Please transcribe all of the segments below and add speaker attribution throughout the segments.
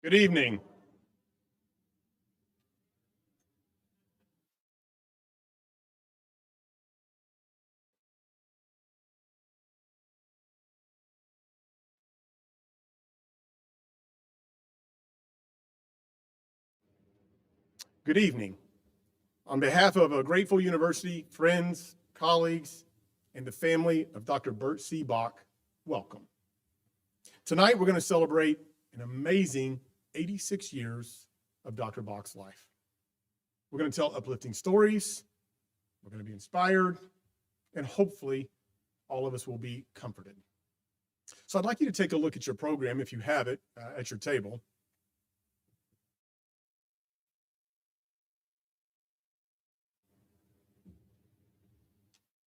Speaker 1: Good evening. Good evening. On behalf of a grateful university, friends, colleagues, and the family of Dr. Bert C. Bach, welcome. Tonight, we're going to celebrate an amazing 86 years of Dr. Bach's life. We're going to tell uplifting stories, we're going to be inspired, and hopefully all of us will be comforted. So I'd like you to take a look at your program, if you have it, at your table.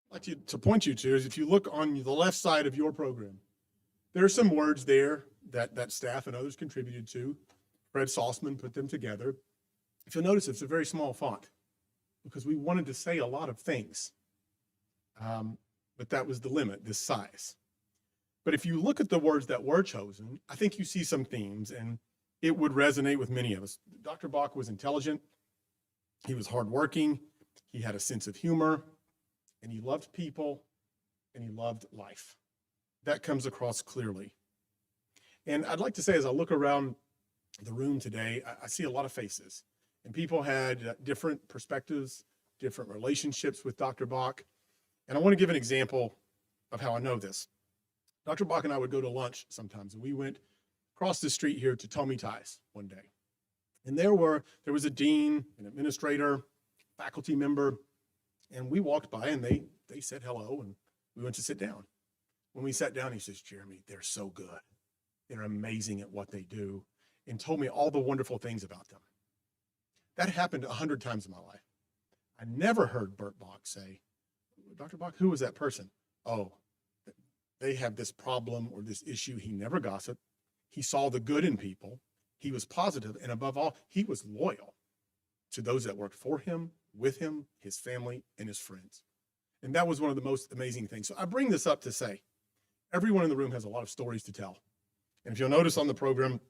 Speaker 1: I'd like to point you to is if you look on the left side of your program, there are some words there that staff and others contributed to. Fred Salzman put them together. If you'll notice, it's a very small font because we wanted to say a lot of things, but that was the limit, this size. But if you look at the words that were chosen, I think you see some themes, and it would resonate with many of us. Dr. Bach was intelligent, he was hardworking, he had a sense of humor, and he loved people, and he loved life. That comes across clearly. And I'd like to say, as I look around the room today, I see a lot of faces, and people had different perspectives, different relationships with Dr. Bach. And I want to give an example of how I know this. Dr. Bach and I would go to lunch sometimes, and we went across the street here to Tommy Ties one day. And there was a dean, an administrator, faculty member, and we walked by and they said hello, and we went to sit down. When we sat down, he says, "Jeremy, they're so good. They're amazing at what they do," and told me all the wonderful things about them. That happened 100 times in my life. I never heard Bert Bach say, "Dr. Bach, who was that person?" "Oh, they have this problem or this issue." He never gossiped. He saw the good in people. He was positive, and above all, he was loyal to those that worked for him, with him, his family, and his friends. And that was one of the most amazing things. So I bring this up to say, everyone in the room has a lot of stories to tell. And if you'll notice on the program,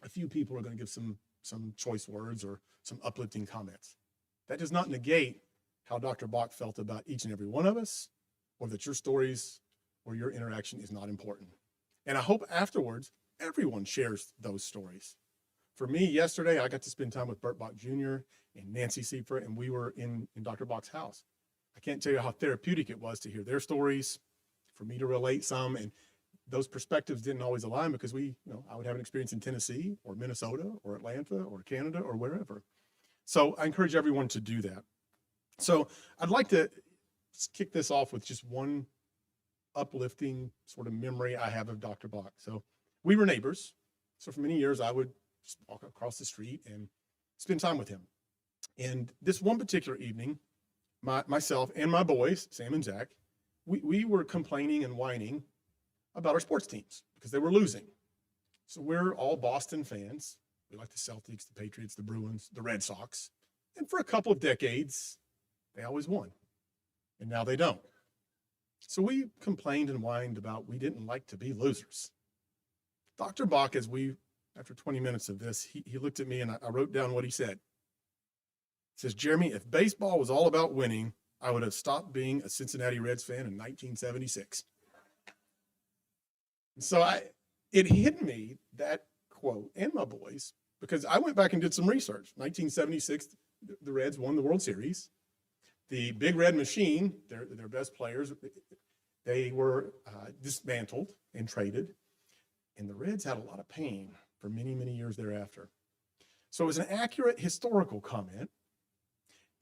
Speaker 1: a few people are going to give some choice words or some uplifting comments. That does not negate how Dr. Bach felt about each and every one of us, or that your stories or your interaction is not important. And I hope afterwards, everyone shares those stories. For me, yesterday, I got to spend time with Bert Bach Jr. and Nancy Seifert, and we were in Dr. Bach's house. I can't tell you how therapeutic it was to hear their stories, for me to relate some, and those perspectives didn't always align because I would have an experience in Tennessee or Minnesota or Atlanta or Canada or wherever. So I encourage everyone to do that. So I'd like to kick this off with just one uplifting sort of memory I have of Dr. Bach. So we were neighbors. So for many years, I would just walk across the street and spend time with him. And this one particular evening, myself and my boys, Sam and Zach, we were complaining and whining about our sports teams because they were losing. So we're all Boston fans. We like the Celtics, the Patriots, the Bruins, the Red Sox. And for a couple of decades, they always won. And now they don't. So we complained and whined about we didn't like to be losers. Dr. Bach, after 20 minutes of this, he looked at me and I wrote down what he said. He says, "Jeremy, if baseball was all about winning, I would have stopped being a Cincinnati Reds fan in 1976. So it hit me, that quote, and my boys, because I went back and did some research. 1976, the Reds won the World Series. The Big Red Machine, their best players, they were dismantled and traded. And the Reds had a lot of pain for many, many years thereafter. So it was an accurate historical comment.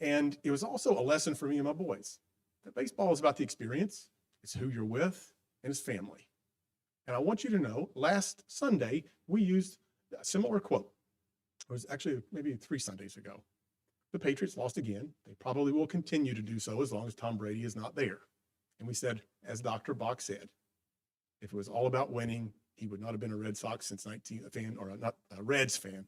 Speaker 1: And it was also a lesson for me and my boys that baseball is about the experience. It's who you're with, and it's family. And I want you to know, last Sunday, we used a similar quote. It was actually maybe 3 Sundays ago. The Patriots lost again. They probably will continue to do so as long as Tom Brady is not there. And we said, as Dr. Bach said, if it was all about winning, he would not have been a Red Sox since Reds fan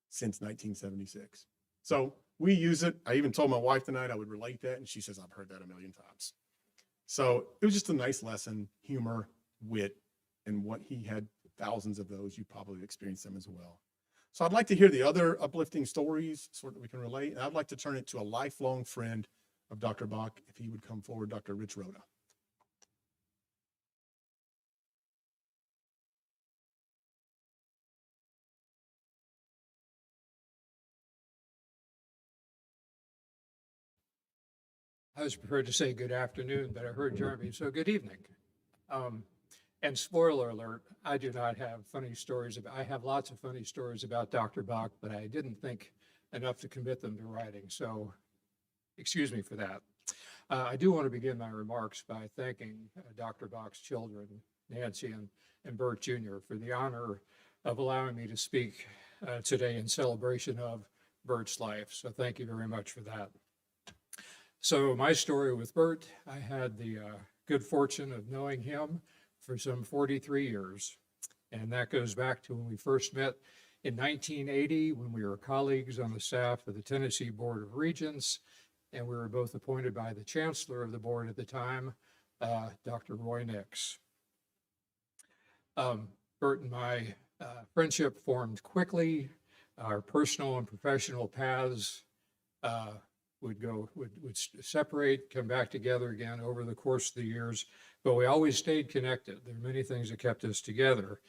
Speaker 1: since 1976. So we use it. I even told my wife tonight I would relate that, and she says, "I've heard that a million times." So it was just a nice lesson, humor, wit, and what he had thousands of those. You probably experienced them as well. So I'd like to hear the other uplifting stories so that we can relate. And I'd like to turn it to a lifelong friend of Dr. Bach, if he would come forward, Dr. Rich Rhoda.
Speaker 2: I was prepared to say good afternoon, but I heard Jeremy, so good evening. Um, and spoiler alert, I do not have funny stories about, I have lots of funny stories about Dr. Bach, but I didn't think enough to commit them to writing. So excuse me for that. I do want to begin my remarks by thanking Dr. Bach's children, Nancy and Bert Jr., for the honor of allowing me to speak today in celebration of Bert's life. So thank you very much for that. So my story with Bert, I had the good fortune of knowing him for some 43 years. And that goes back to when we first met in 1980, when we were colleagues on the staff of the Tennessee Board of Regents. And we were both appointed by the chancellor of the board at the time, Dr. Roy Nix. Bert and my friendship formed quickly. Our personal and professional paths would separate, come back together again over the course of the years, but we always stayed connected. There are many things that kept us together.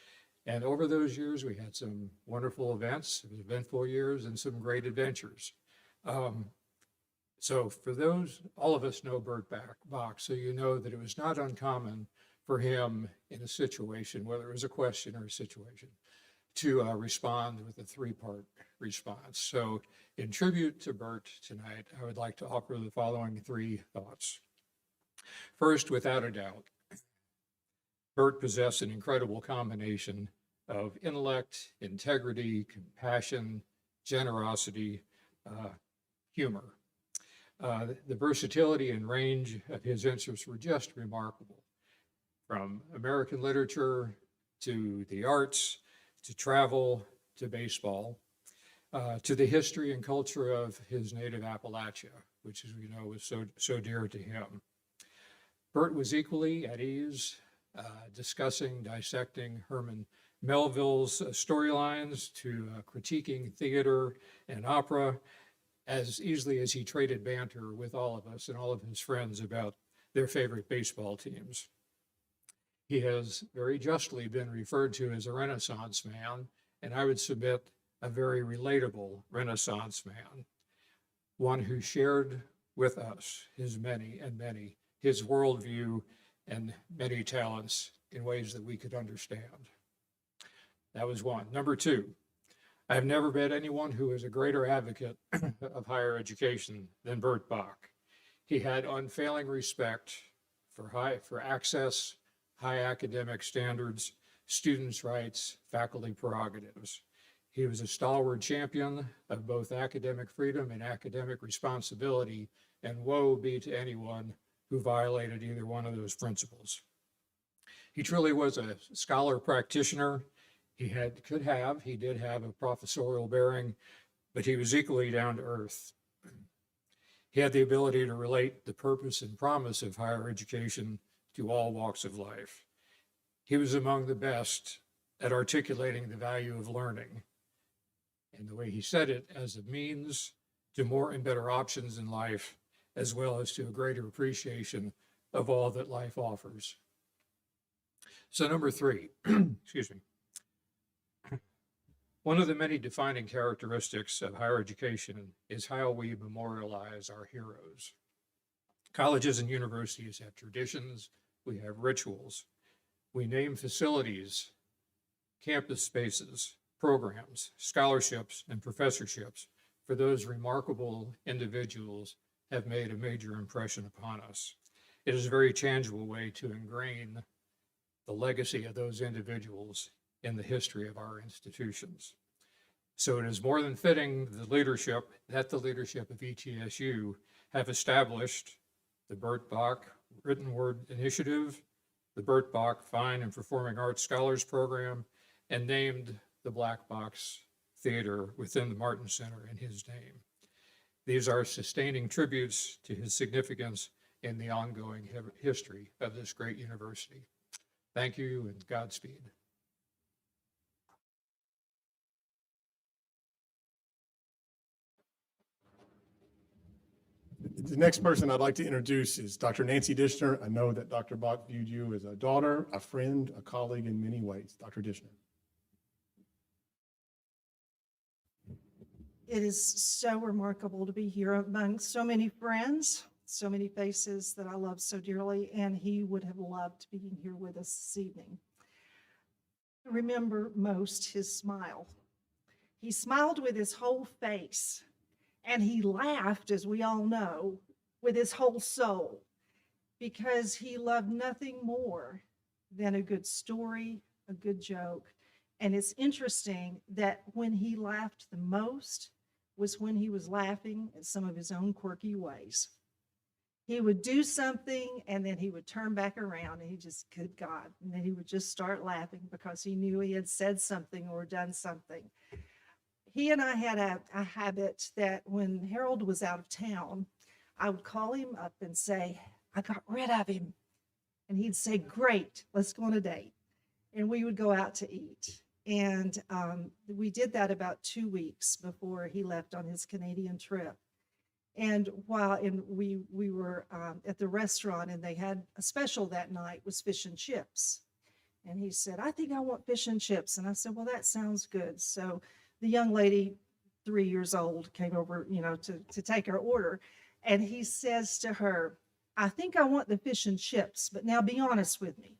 Speaker 2: And over those years, we had some wonderful events, eventful years, and some great adventures. So for those, all of us know Bert Bach, so you know that it was not uncommon for him in a situation, whether it was a question or a situation, to respond with a three-part response. So in tribute to Bert tonight, I would like to offer the following three thoughts. First, without a doubt, Bert possessed an incredible combination of intellect, integrity, compassion, generosity, humor. The versatility and range of his interests were just remarkable. From American literature to the arts, to travel, to baseball, to the history and culture of his native Appalachia, which, as we know, was so dear to him. Bert was equally at ease discussing, dissecting Herman Melville's storylines to critiquing theater and opera as easily as he traded banter with all of us and all of his friends about their favorite baseball teams. He has very justly been referred to as a Renaissance man, and I would submit a very relatable Renaissance man, one who shared with us his his worldview and many talents in ways that we could understand. That was one. Number two, I have never met anyone who is a greater advocate of higher education than Bert Bach. He had unfailing respect for access, high academic standards, students' rights, faculty prerogatives. He was a stalwart champion of both academic freedom and academic responsibility, and woe be to anyone who violated either one of those principles. He truly was a scholar practitioner. He did have a professorial bearing, but he was equally down to earth. He had the ability to relate the purpose and promise of higher education to all walks of life. He was among the best at articulating the value of learning, and the way he said it, as a means to more and better options in life, as well as to a greater appreciation of all that life offers. So number three, excuse me. One of the many defining characteristics of higher education is how we memorialize our heroes. Colleges and universities have traditions, we have rituals, we name facilities, campus spaces, programs, scholarships, and professorships for those remarkable individuals have made a major impression upon us. It is a very tangible way to ingrain the legacy of those individuals in the history of our institutions. So it is more than fitting the leadership of ETSU have established the Bert Bach Written Word Initiative, the Bert Bach Fine and Performing Arts Scholars Program, and named the Black Box Theater within the Martin Center in his name. These are sustaining tributes to his significance in the ongoing history of this great university. Thank you and Godspeed.
Speaker 1: The next person I'd like to introduce is Dr. Nancy Dishner. I know that Dr. Bach viewed you as a daughter, a friend, a colleague in many ways. Dr. Dishner.
Speaker 3: It is so remarkable to be here among so many friends, so many faces that I love so dearly, and he would have loved being here with us this evening. I remember most his smile. He smiled with his whole face, and he laughed, as we all know, with his whole soul, because he loved nothing more than a good story, a good joke. And it's interesting that when he laughed the most was when he was laughing at some of his own quirky ways. He would do something and then he would turn back around and he just, good God, and then he would just start laughing because he knew he had said something or done something. He and I had a habit that when Harold was out of town, I would call him up and say, I got rid of him. And he'd say, great, let's go on a date. And we would go out to eat. And we did that about 2 weeks before he left on his Canadian trip. And we were at the restaurant and they had a special that night was fish and chips. And he said, I think I want fish and chips. And I said, well, that sounds good. So the young lady, 3 years old, came over, to take her order. And he says to her, I think I want the fish and chips, but now be honest with me.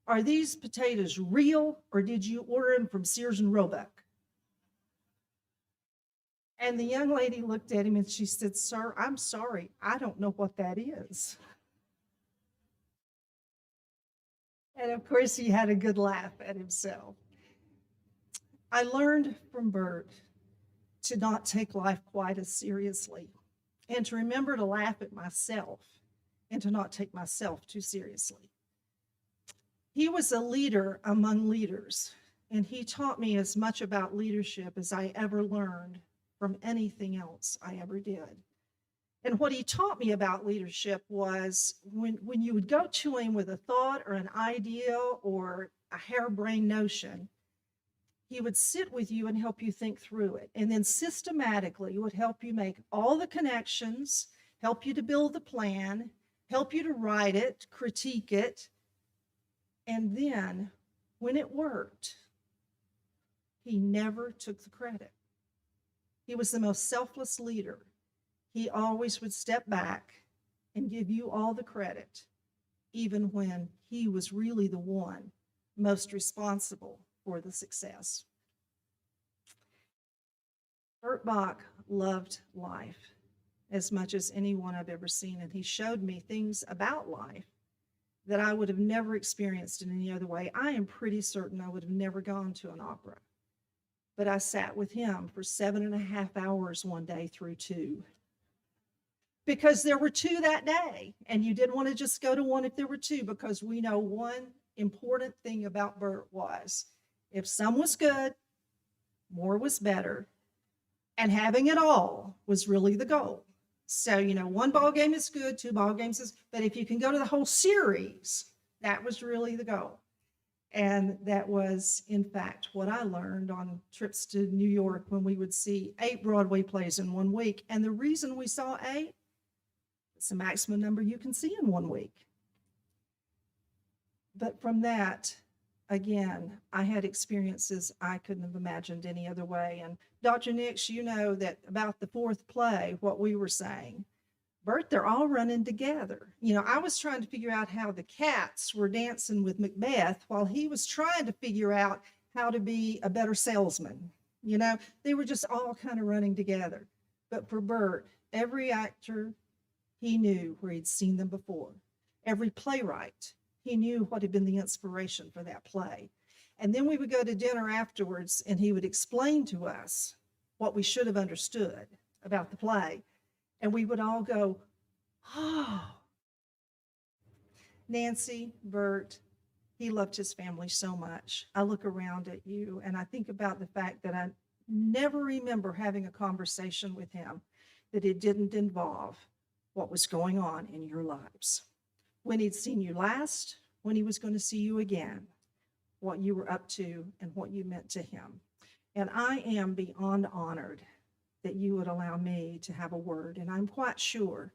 Speaker 3: Are these potatoes real or did you order them from Sears and Roebuck? And the young lady looked at him and she said, sir, I'm sorry, I don't know what that is. And of course, he had a good laugh at himself. I learned from Bert to not take life quite as seriously and to remember to laugh at myself and to not take myself too seriously. He was a leader among leaders, and he taught me as much about leadership as I ever learned from anything else I ever did. And what he taught me about leadership was when you would go to him with a thought or an idea or a harebrained notion, he would sit with you and help you think through it. And then systematically would help you make all the connections, help you to build the plan, help you to write it, critique it. And then when it worked, he never took the credit. He was the most selfless leader. He always would step back and give you all the credit, even when he was really the one most responsible for the success. Bert Bach loved life as much as anyone I've ever seen, and he showed me things about life that I would have never experienced in any other way. I am pretty certain I would have never gone to an opera, but I sat with him for 7.5 hours one day through 2. Because there were 2 that day, and you didn't want to just go to one if there were 2, because we know one important thing about Bert was if some was good, more was better, and having it all was really the goal. So, 1 ball game is good, 2 ball games is, but if you can go to the whole series, that was really the goal. And that was, in fact, what I learned on trips to New York when we would see 8 Broadway plays in 1 week. And the reason we saw 8, it's the maximum number you can see in 1 week. But from that, again, I had experiences I couldn't have imagined any other way. And Dr. Nix, you know that about the 4th play, what we were saying, Bert, they're all running together. I was trying to figure out how the cats were dancing with Macbeth while he was trying to figure out how to be a better salesman. They were just all kind of running together. But for Bert, every actor, he knew where he'd seen them before. Every playwright, he knew what had been the inspiration for that play. And then we would go to dinner afterwards and he would explain to us what we should have understood about the play. And we would all go, oh. Nancy, Bert, he loved his family so much. I look around at you and I think about the fact that I never remember having a conversation with him that it didn't involve what was going on in your lives. When he'd seen you last, when he was going to see you again, what you were up to and what you meant to him. And I am beyond honored that you would allow me to have a word. And I'm quite sure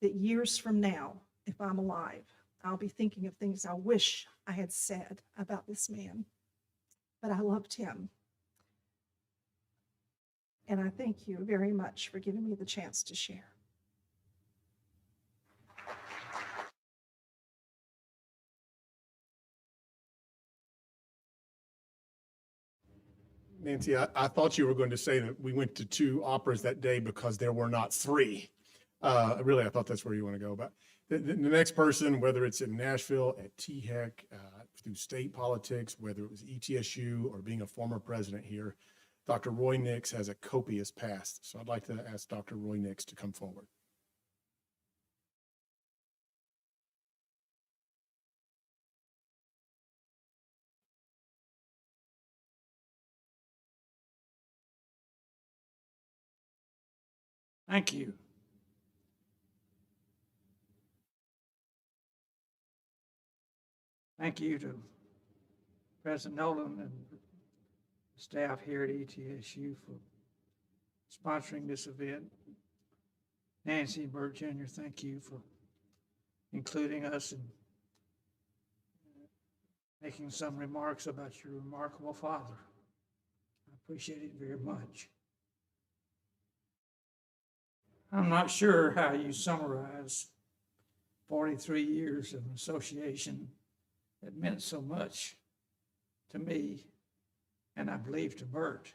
Speaker 3: that years from now, if I'm alive, I'll be thinking of things I wish I had said about this man. But I loved him. And I thank you very much for giving me the chance to share.
Speaker 1: Nancy, I thought you were going to say that we went to 2 operas that day because there were not 3. Really, I thought that's where you want to go. But the next person, whether it's in Nashville, at THEC, through state politics, whether it was ETSU or being a former president here, Dr. Roy Nix has a copious past. So I'd like to ask Dr. Roy Nix to come forward.
Speaker 4: Thank you. Thank you to President Nolan and staff here at ETSU for sponsoring this event. Nancy and Bert Jr., thank you for including us and making some remarks about your remarkable father. I appreciate it very much. I'm not sure how you summarize 43 years of an association that meant so much to me, and I believe to Bert.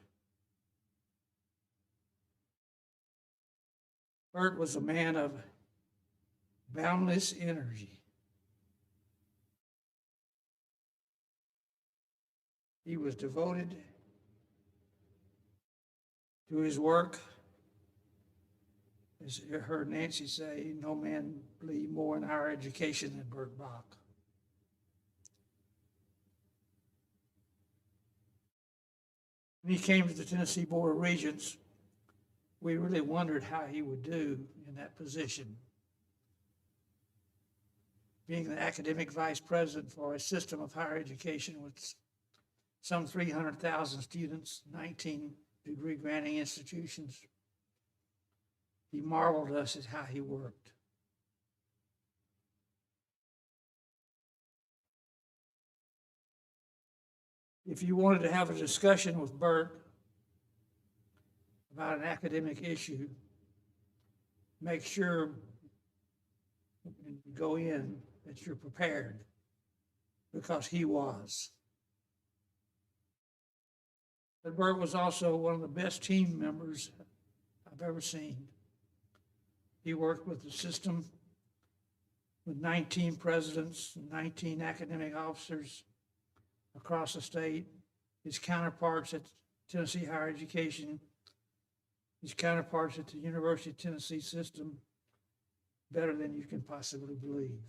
Speaker 4: Bert was a man of boundless energy. He was devoted to his work. As you heard Nancy say, no man believed more in higher education than Bert Bach. When he came to the Tennessee Board of Regents, we really wondered how he would do in that position. Being the academic vice president for a system of higher education with some 300,000 students, 19 degree granting institutions, he marveled us at how he worked. If you wanted to have a discussion with Bert about an academic issue, make sure when you go in that you're prepared, because he was. But Bert was also one of the best team members I've ever seen. He worked with the system with 19 presidents, 19 academic officers across the state, his counterparts at Tennessee Higher Education, his counterparts at the University of Tennessee system, better than you can possibly believe.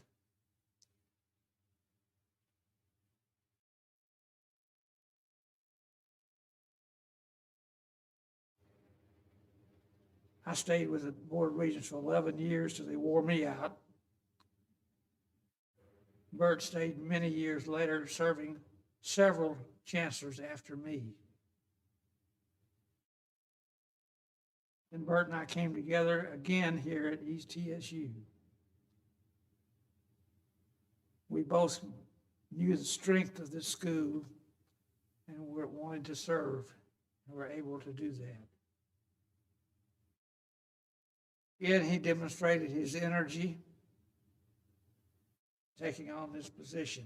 Speaker 4: I stayed with the Board of Regents for 11 years till they wore me out. Bert stayed many years later, serving several chancellors after me. And Bert and I came together again here at ETSU. We both knew the strength of this school and wanted to serve, and were able to do that. Again, he demonstrated his energy taking on this position.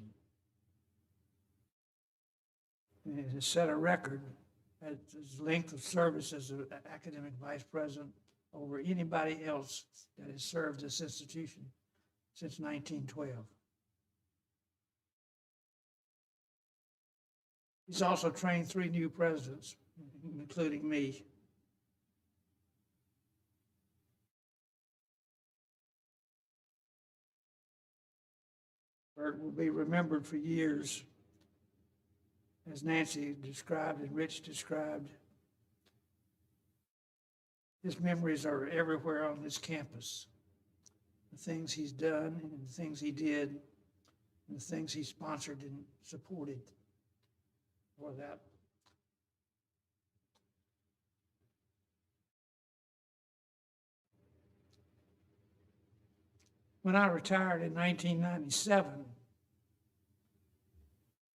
Speaker 4: And it has set a record at his length of service as an academic vice president over anybody else that has served this institution since 1912. He's also trained 3 new presidents, including me. Bert will be remembered for years, as Nancy described and Rich described. His memories are everywhere on this campus. The things he's done and the things he did and the things he sponsored and supported for that. When I retired in 1997,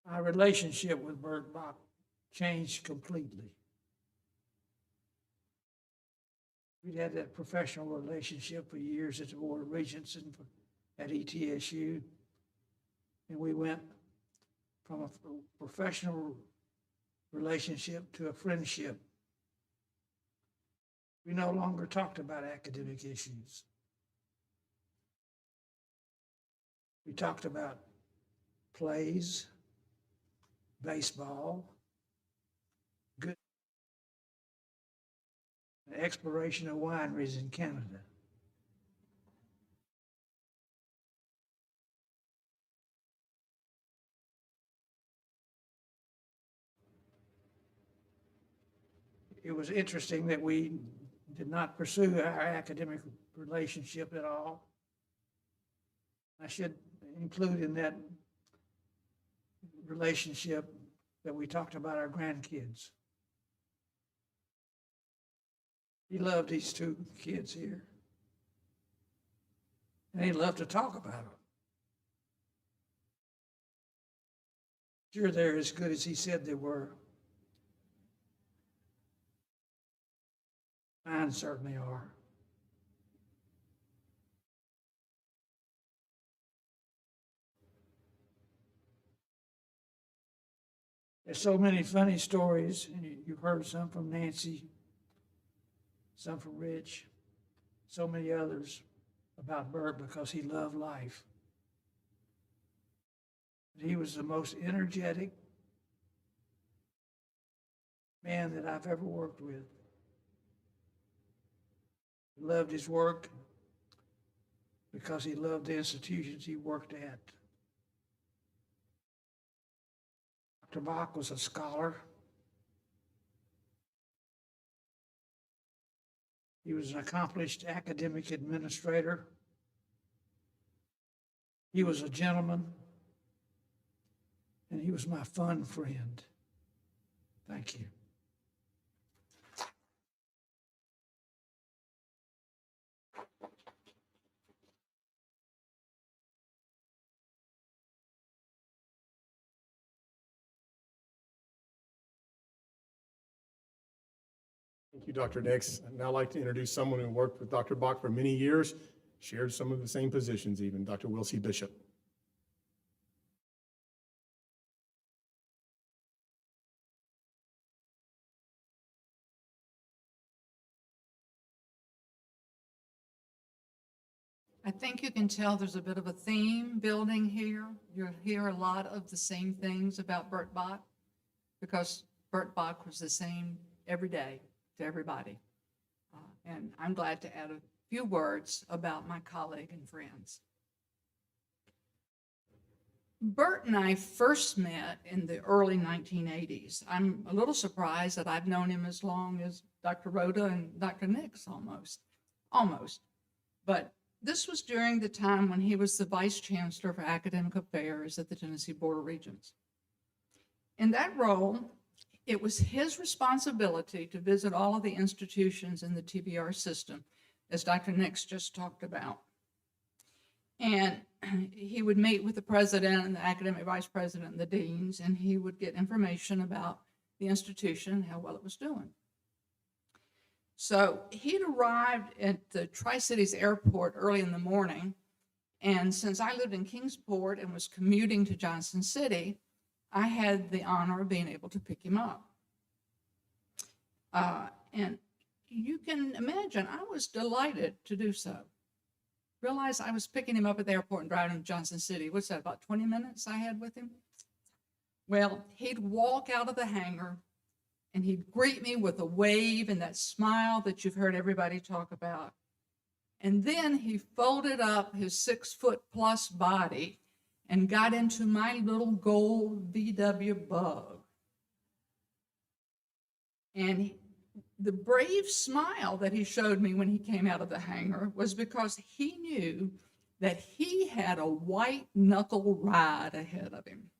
Speaker 4: my relationship with Bert Bach changed completely. We'd had that professional relationship for years at the Board of Regents and at ETSU. And we went from a professional relationship to a friendship. We no longer talked about academic issues. We talked about plays, baseball, good exploration of wineries in Canada. It was interesting that we did not pursue our academic relationship at all. I should include in that relationship that we talked about our grandkids. He loved these two kids here. And he loved to talk about them. Sure, they're as good as he said they were. Mine certainly are. There's so many funny stories, and you've heard some from Nancy, some from Rich, so many others about Bert because he loved life. He was the most energetic man that I've ever worked with. He loved his work because he loved the institutions he worked at. Dr. Bach was a scholar. He was an accomplished academic administrator. He was a gentleman, and he was my fun friend. Thank you.
Speaker 1: Thank you, Dr. Nix. I'd now like to introduce someone who worked with Dr. Bach for many years, shared some of the same positions even, Dr. Wilsie Bishop.
Speaker 5: I think you can tell there's a bit of a theme building here. You'll hear a lot of the same things about Bert Bach because Bert Bach was the same every day to everybody. And I'm glad to add a few words about my colleague and friends. Bert and I first met in the early 1980s. I'm a little surprised that I've known him as long as Dr. Rhoda and Dr. Nix almost. But this was during the time when he was the Vice Chancellor for Academic Affairs at the Tennessee Board of Regents. In that role, it was his responsibility to visit all of the institutions in the TBR system, as Dr. Nix just talked about. And he would meet with the president and the academic vice president and the deans, and he would get information about the institution and how well it was doing. So he'd arrived at the Tri-Cities Airport early in the morning, and since I lived in Kingsport and was commuting to Johnson City, I had the honor of being able to pick him up. And you can imagine, I was delighted to do so. Realized I was picking him up at the airport and driving him to Johnson City. What's that, about 20 minutes I had with him? Well, he'd walk out of the hangar and he'd greet me with a wave and that smile that you've heard everybody talk about. And then he folded up his 6-foot-plus body and got into my little gold VW Bug. And the brave smile that he showed me when he came out of the hangar was because he knew that he had a white knuckle ride ahead of him.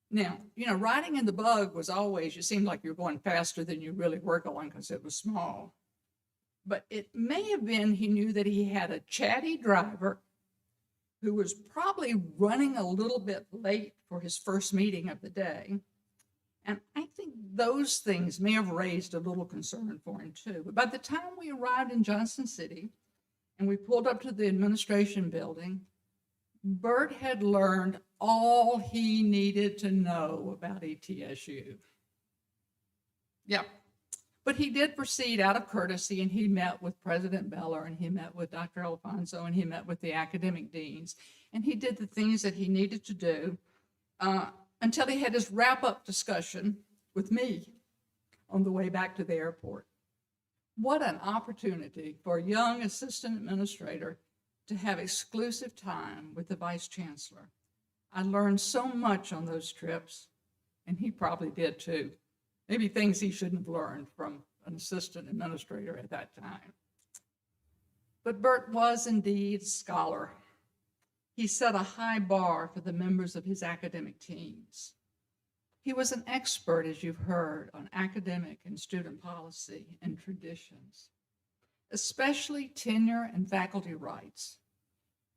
Speaker 5: Now, you know, riding in the Bug was always, you seemed like you were going faster than you really were going because it was small. But it may have been he knew that he had a chatty driver who was probably running a little bit late for his first meeting of the day. And I think those things may have raised a little concern for him too. But by the time we arrived in Johnson City and we pulled up to the administration building, Bert had learned all he needed to know about ETSU. Yep. But he did proceed out of courtesy, and he met with President Beller, and he met with Dr. Alfonso, and he met with the academic deans, and he did the things that he needed to do until he had his wrap-up discussion with me on the way back to the airport. What an opportunity for a young assistant administrator to have exclusive time with the vice chancellor. I learned so much on those trips, and he probably did too. Maybe things he shouldn't have learned from an assistant administrator at that time. But Bert was indeed a scholar. He set a high bar for the members of his academic teams. He was an expert, as you've heard, on academic and student policy and traditions, especially tenure and faculty rights.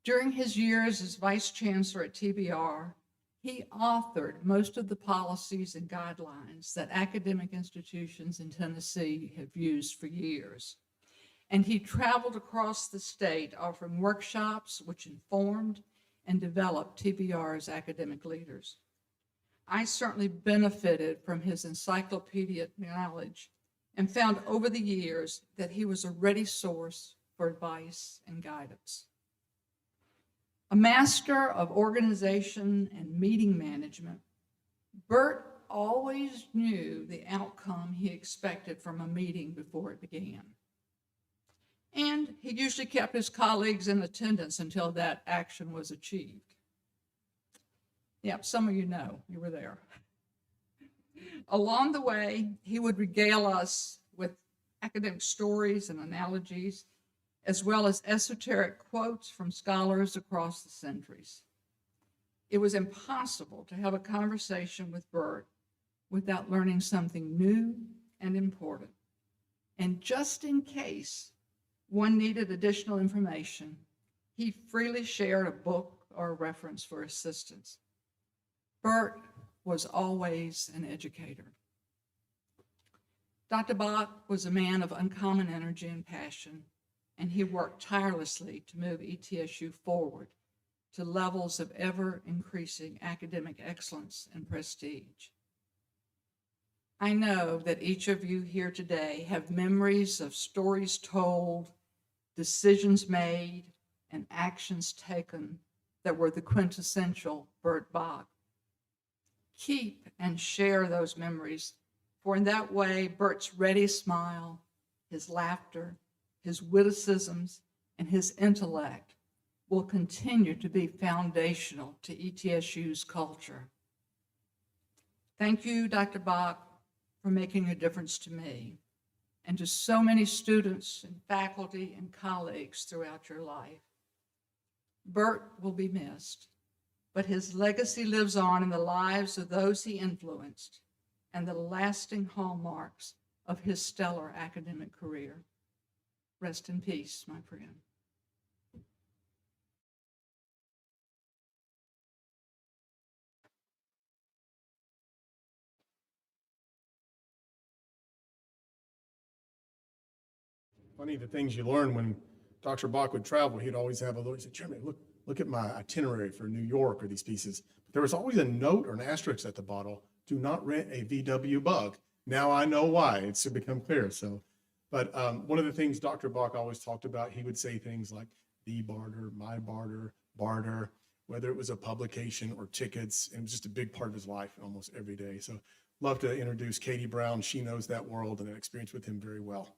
Speaker 5: During his years as vice chancellor at TBR, he authored most of the policies and guidelines that academic institutions in Tennessee have used for years. And he traveled across the state offering workshops which informed and developed TBR's academic leaders. I certainly benefited from his encyclopedic knowledge and found over the years that he was a ready source for advice and guidance. A master of organization and meeting management, Bert always knew the outcome he expected from a meeting before it began. And he usually kept his colleagues in attendance until that action was achieved. Yep, some of you know, you were there. Along the way, he would regale us with academic stories and analogies, as well as esoteric quotes from scholars across the centuries. It was impossible to have a conversation with Bert without learning something new and important. And just in case one needed additional information, he freely shared a book or a reference for assistance. Bert was always an educator. Dr. Bach was a man of uncommon energy and passion, and he worked tirelessly to move ETSU forward to levels of ever-increasing academic excellence and prestige. I know that each of you here today have memories of stories told, decisions made, and actions taken that were the quintessential Bert Bach. Keep and share those memories, for in that way, Bert's ready smile, his laughter, his witticisms, and his intellect will continue to be foundational to ETSU's culture. Thank you, Dr. Bach, for making a difference to me and to so many students and faculty and colleagues throughout your life. Bert will be missed, but his legacy lives on in the lives of those he influenced and the lasting hallmarks of his stellar academic career. Rest in peace, my friend.
Speaker 1: Funny the things you learn when Dr. Bach would travel. He'd always have a little, he said, Jeremy, look at my itinerary for New York or these pieces. But there was always a note or an asterisk at the bottom, do not rent a VW Bug. Now I know why, it's become clear. So, but one of the things Dr. Bach always talked about, he would say things like the barter, my barter, barter, whether it was a publication or tickets. And it was just a big part of his life almost every day. So love to introduce Katie Brown. She knows that world and an experience with him very well.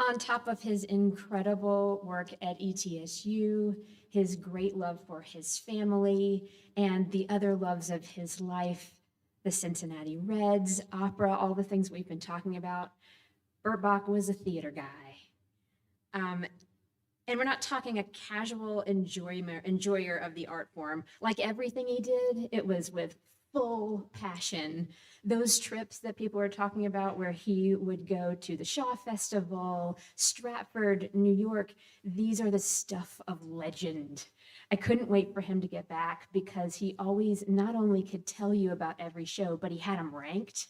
Speaker 6: On top of his incredible work at ETSU, his great love for his family, and the other loves of his life, the Cincinnati Reds, opera, all the things we've been talking about, Bert Bach was a theater guy. And we're not talking a casual enjoyer of the art form. Like everything he did, it was with full passion. Those trips that people are talking about where he would go to the Shaw Festival, Stratford, New York, these are the stuff of legend. I couldn't wait for him to get back because he always not only could tell you about every show, but he had them ranked.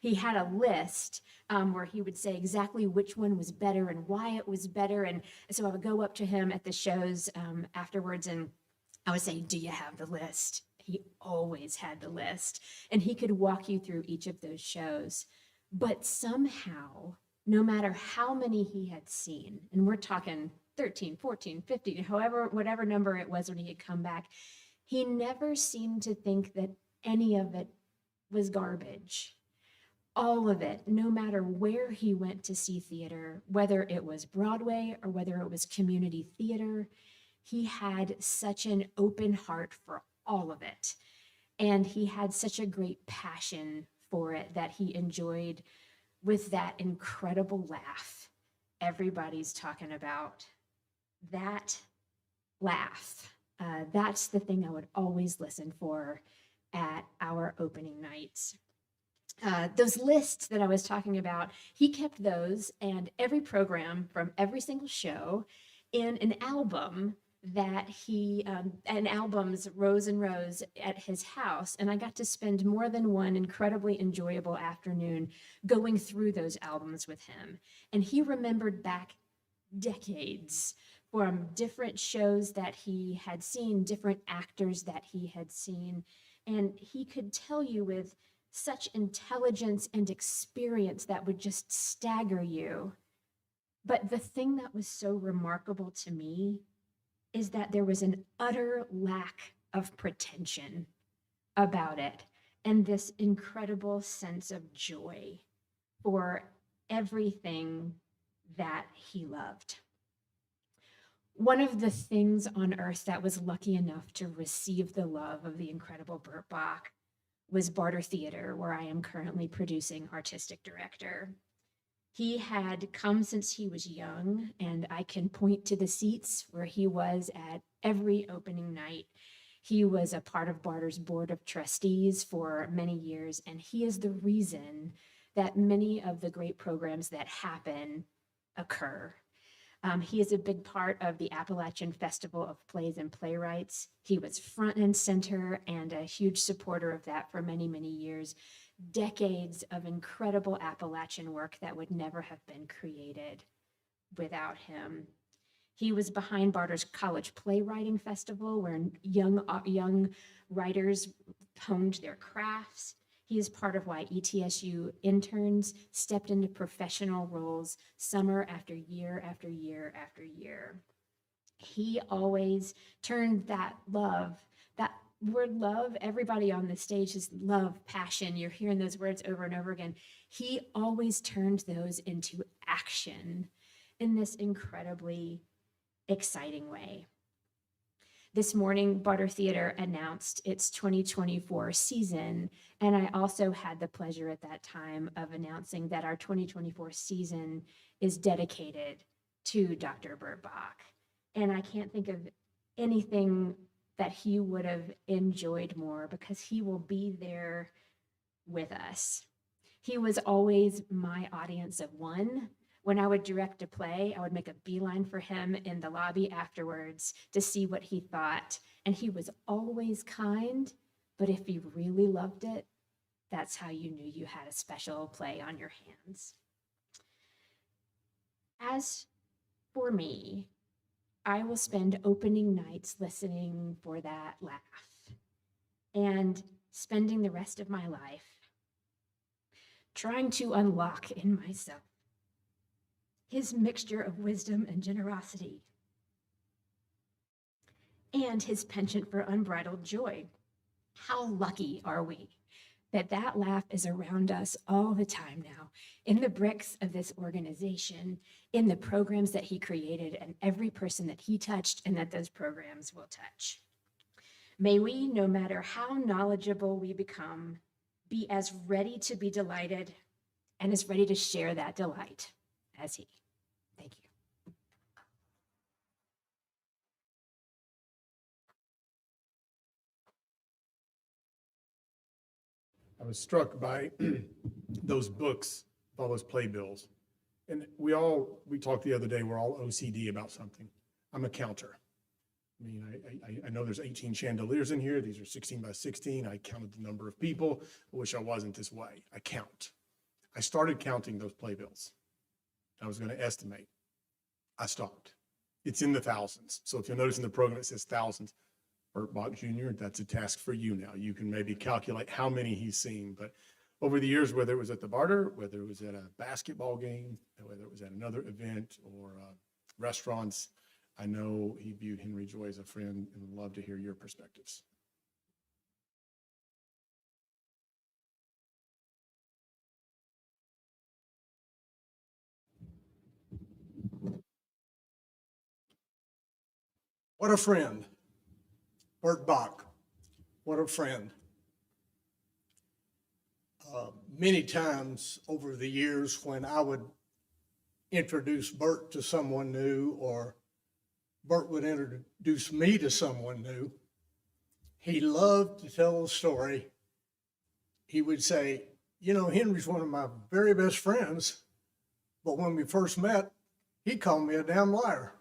Speaker 6: He had a list where he would say exactly which one was better and why it was better. And so I would go up to him at the shows afterwards and I would say, do you have the list? He always had the list. And he could walk you through each of those shows. But somehow, no matter how many he had seen, and we're talking 13, 14, 15, however, whatever number it was when he had come back, he never seemed to think that any of it was garbage. All of it, no matter where he went to see theater, whether it was Broadway or whether it was community theater, he had such an open heart for all of it. And he had such a great passion for it that he enjoyed with that incredible laugh everybody's talking about. That laugh, that's the thing I would always listen for at our opening nights. Those lists that I was talking about, he kept those and every program from every single show in an album that and albums rows and rows at his house. And I got to spend more than one incredibly enjoyable afternoon going through those albums with him. And he remembered back decades from different shows that he had seen, different actors that he had seen. And he could tell you with such intelligence and experience that would just stagger you. But the thing that was so remarkable to me is that there was an utter lack of pretension about it and this incredible sense of joy for everything that he loved. One of the things on earth that was lucky enough to receive the love of the incredible Bert Bach was Barter Theater, where I am currently producing artistic director. He had come since he was young, and I can point to the seats where he was at every opening night. He was a part of Barter's board of trustees for many years, and he is the reason that many of the great programs that happen occur. He is a big part of the Appalachian Festival of Plays and Playwrights. He was front and center and a huge supporter of that for many, many years. Decades of incredible Appalachian work that would never have been created without him. He was behind Barter's College Playwriting Festival, where young writers honed their crafts. He is part of why ETSU interns stepped into professional roles summer after year after year after year. He always turned that love, that word love, everybody on the stage is love, passion. You're hearing those words over and over again. He always turned those into action in this incredibly exciting way. This morning, Barter Theater announced its 2024 season, and I also had the pleasure at that time of announcing that our 2024 season is dedicated to Dr. Bert Bach. And I can't think of anything that he would have enjoyed more because he will be there with us. He was always my audience of one. When I would direct a play, I would make a beeline for him in the lobby afterwards to see what he thought. And he was always kind, but if you really loved it, that's how you knew you had a special play on your hands. As for me, I will spend opening nights listening for that laugh and spending the rest of my life trying to unlock in myself his mixture of wisdom and generosity, and his penchant for unbridled joy. How lucky are we that that laugh is around us all the time now, in the bricks of this organization, in the programs that he created, and every person that he touched and that those programs will touch. May we, no matter how knowledgeable we become, be as ready to be delighted and as ready to share that delight as he. Thank you.
Speaker 1: I was struck by those books, all those playbills. And we talked the other day, we're all OCD about something. I'm a counter. I mean, I know there's 18 chandeliers in here. These are 16 by 16. I counted the number of people. I wish I wasn't this way. I count. I started counting those playbills. I was going to estimate. I stopped. It's in the thousands. So if you'll notice in the program, it says thousands. Bert Bach Jr., that's a task for you now. You can maybe calculate how many he's seen. But over the years, whether it was at the barter, whether it was at a basketball game, whether it was at another event or restaurants, I know he viewed Henry Joy as a friend and would love to hear your perspectives.
Speaker 7: What a friend. Bert Bach, what a friend. Many times over the years when I would introduce Bert to someone new or Bert would introduce me to someone new, he loved to tell a story. He would say, you know, Henry's one of my very best friends, but when we first met, he called me a damn liar.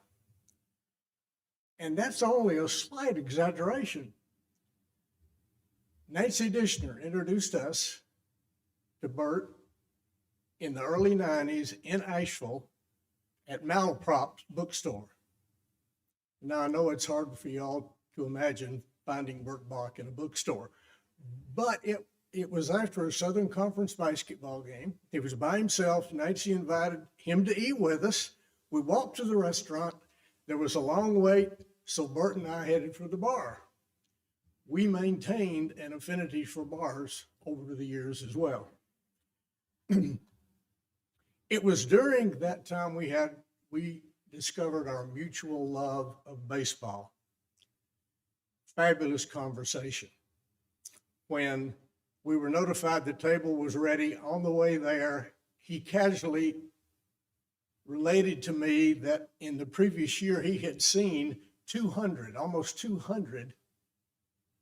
Speaker 7: And that's only a slight exaggeration. Nancy Dishner introduced us to Bert in the early 90s in Asheville at Malaprop's bookstore. Now, I know it's hard for y'all to imagine finding Bert Bach in a bookstore, but it was after a Southern Conference basketball game. He was by himself. Nancy invited him to eat with us. We walked to the restaurant. There was a long wait, so Bert and I headed for the bar. We maintained an affinity for bars over the years as well. It was during that time we discovered our mutual love of baseball. Fabulous conversation. When we were notified the table was ready, on the way there, he casually related to me that in the previous year he had seen 200, almost 200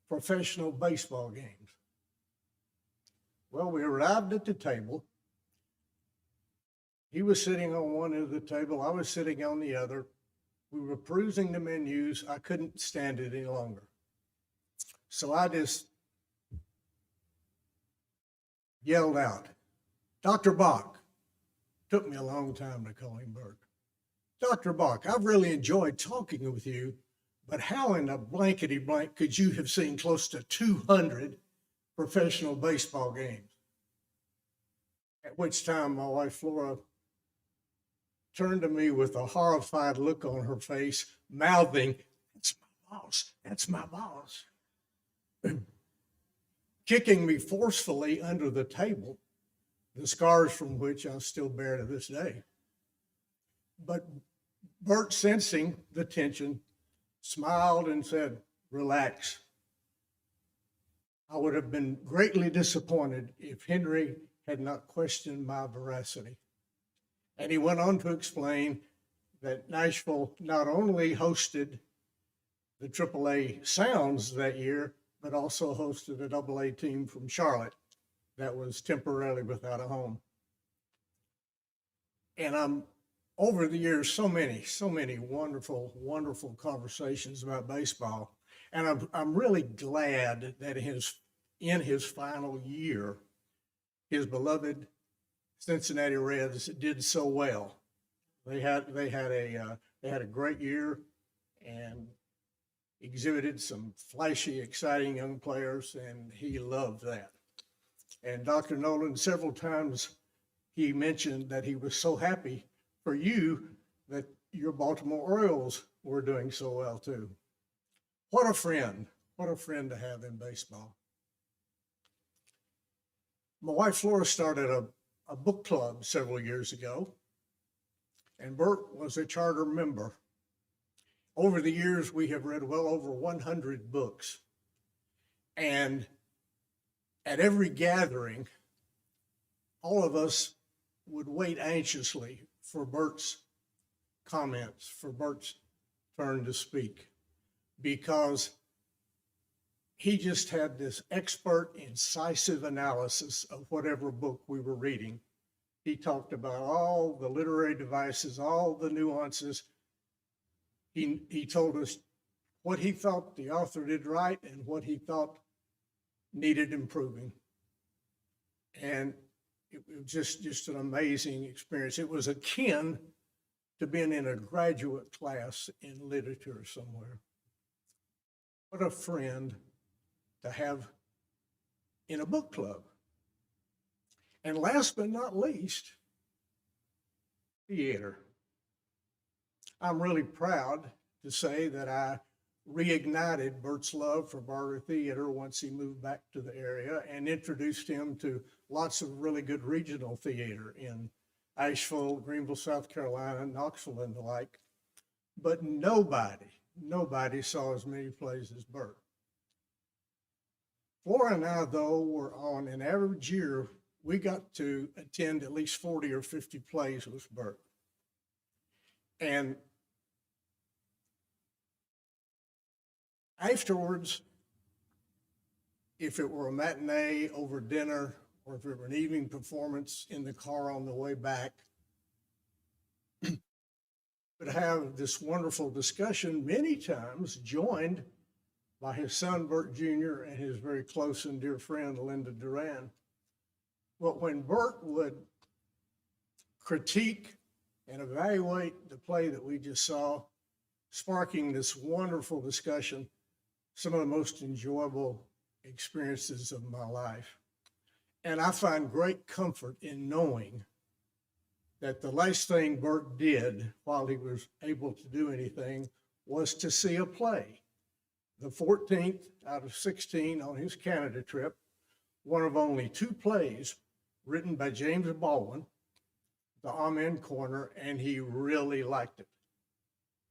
Speaker 7: professional baseball games. Well, we arrived at the table. He was sitting on one end of the table. I was sitting on the other. We were perusing the menus. I couldn't stand it any longer. So I just yelled out, Dr. Bach. Took me a long time to call him Bert. Dr. Bach, I've really enjoyed talking with you, but how in the blankety blank could you have seen close to 200 professional baseball games? At which time my wife Flora turned to me with a horrified look on her face, mouthing, that's my boss, that's my boss. Kicking me forcefully under the table, the scars from which I still bear to this day. But Bert, sensing the tension, smiled and said, relax. I would have been greatly disappointed if Henry had not questioned my veracity. And he went on to explain that Nashville not only hosted the AAA Sounds that year, but also hosted a AA team from Charlotte that was temporarily without a home. And over the years, so many wonderful, wonderful conversations about baseball. And I'm really glad that in his final year, his beloved Cincinnati Reds did so well. They had a great year and exhibited some flashy, exciting young players, and he loved that. And Dr. Nolan, several times he mentioned that he was so happy for you that your Baltimore Orioles were doing so well too. What a friend to have in baseball. My wife Flora started a book club several years ago, and Bert was a charter member. Over the years, we have read well over 100 books. And at every gathering, all of us would wait anxiously for Bert's comments, for Bert's turn to speak, because he just had this expert, incisive analysis of whatever book we were reading. He talked about all the literary devices, all the nuances. He told us what he thought the author did right and what he thought needed improving. And it was just an amazing experience. It was akin to being in a graduate class in literature somewhere. What a friend to have in a book club. And last but not least, theater. I'm really proud to say that I reignited Bert's love for Barter Theater once he moved back to the area and introduced him to lots of really good regional theater in Asheville, Greenville, South Carolina, Knoxville, and the like. But nobody saw as many plays as Bert. Flora and I, though, were on an average year, we got to attend at least 40 or 50 plays with Bert. And afterwards, if it were a matinee over dinner, or if it were an evening performance in the car on the way back, would have this wonderful discussion, many times joined by his son, Bert Jr., and his very close and dear friend, Linda Duran. But when Bert would critique and evaluate the play that we just saw, sparking this wonderful discussion, some of the most enjoyable experiences of my life. And I find great comfort in knowing that the last thing Bert did while he was able to do anything was to see a play. The 14th out of 16 on his Canada trip, one of only 2 plays written by James Baldwin, the Amen Corner, and he really liked it.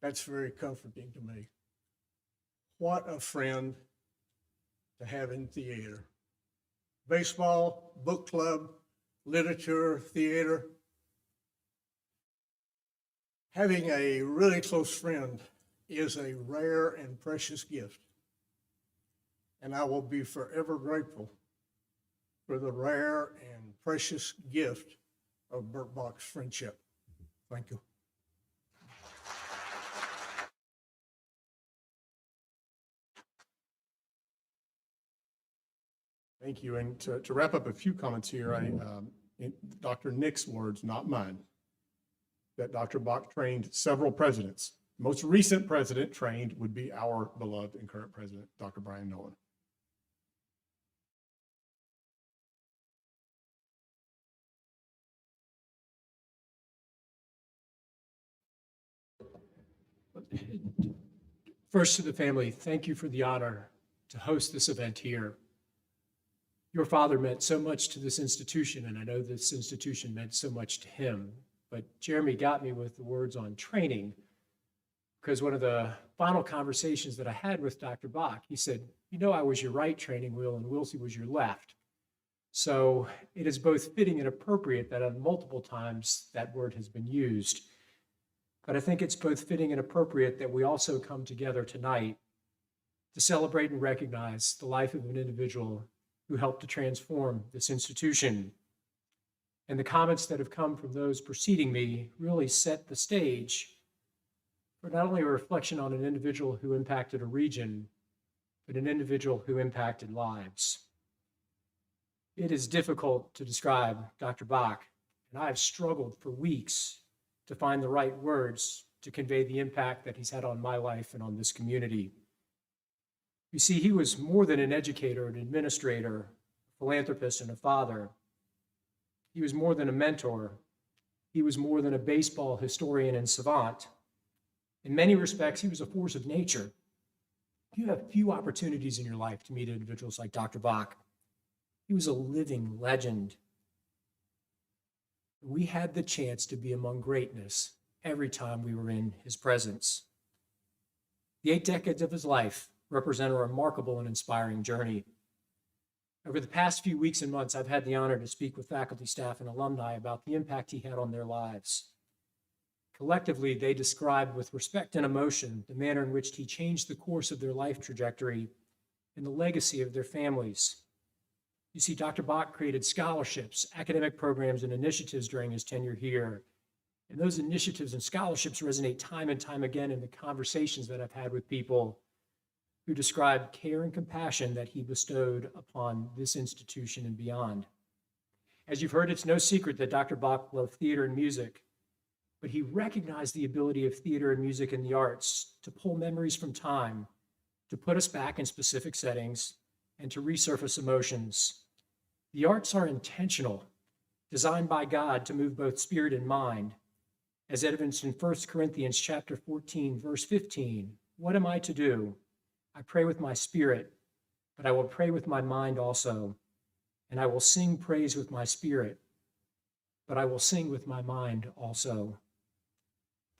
Speaker 7: That's very comforting to me. What a friend to have in theater. Baseball, book club, literature, theater. Having a really close friend is a rare and precious gift. And I will be forever grateful for the rare and precious gift of Bert Bach's friendship. Thank you.
Speaker 1: Thank you. And to wrap up a few comments here, in Dr. Nick's words, not mine, that Dr. Bach trained several presidents. The most recent president trained would be our beloved and current president, Dr. Brian Nolan.
Speaker 8: First, to the family, thank you for the honor to host this event here. Your father meant so much to this institution, and I know this institution meant so much to him. But Jeremy got me with the words on training, because one of the final conversations that I had with Dr. Bach, he said, you know, I was your right training wheel and Wilsey was your left. So it is both fitting and appropriate that on multiple times that word has been used. But I think it's both fitting and appropriate that we also come together tonight to celebrate and recognize the life of an individual who helped to transform this institution. And the comments that have come from those preceding me really set the stage for not only a reflection on an individual who impacted a region, but an individual who impacted lives. It is difficult to describe Dr. Bach, and I've struggled for weeks to find the right words to convey the impact that he's had on my life and on this community. You see, he was more than an educator, an administrator, a philanthropist, and a father. He was more than a mentor. He was more than a baseball historian and savant. In many respects, he was a force of nature. You have few opportunities in your life to meet individuals like Dr. Bach. He was a living legend. We had the chance to be among greatness every time we were in his presence. The 8 decades of his life represent a remarkable and inspiring journey. Over the past few weeks and months, I've had the honor to speak with faculty, staff, and alumni about the impact he had on their lives. Collectively, they described with respect and emotion the manner in which he changed the course of their life trajectory and the legacy of their families. You see, Dr. Bach created scholarships, academic programs, and initiatives during his tenure here. And those initiatives and scholarships resonate time and time again in the conversations that I've had with people who describe care and compassion that he bestowed upon this institution and beyond. As you've heard, it's no secret that Dr. Bach loved theater and music, but he recognized the ability of theater and music and the arts to pull memories from time, to put us back in specific settings, and to resurface emotions. The arts are intentional, designed by God to move both spirit and mind. As evidenced in 1 Corinthians chapter 14, verse 15, what am I to do? I pray with my spirit, but I will pray with my mind also. And I will sing praise with my spirit, but I will sing with my mind also.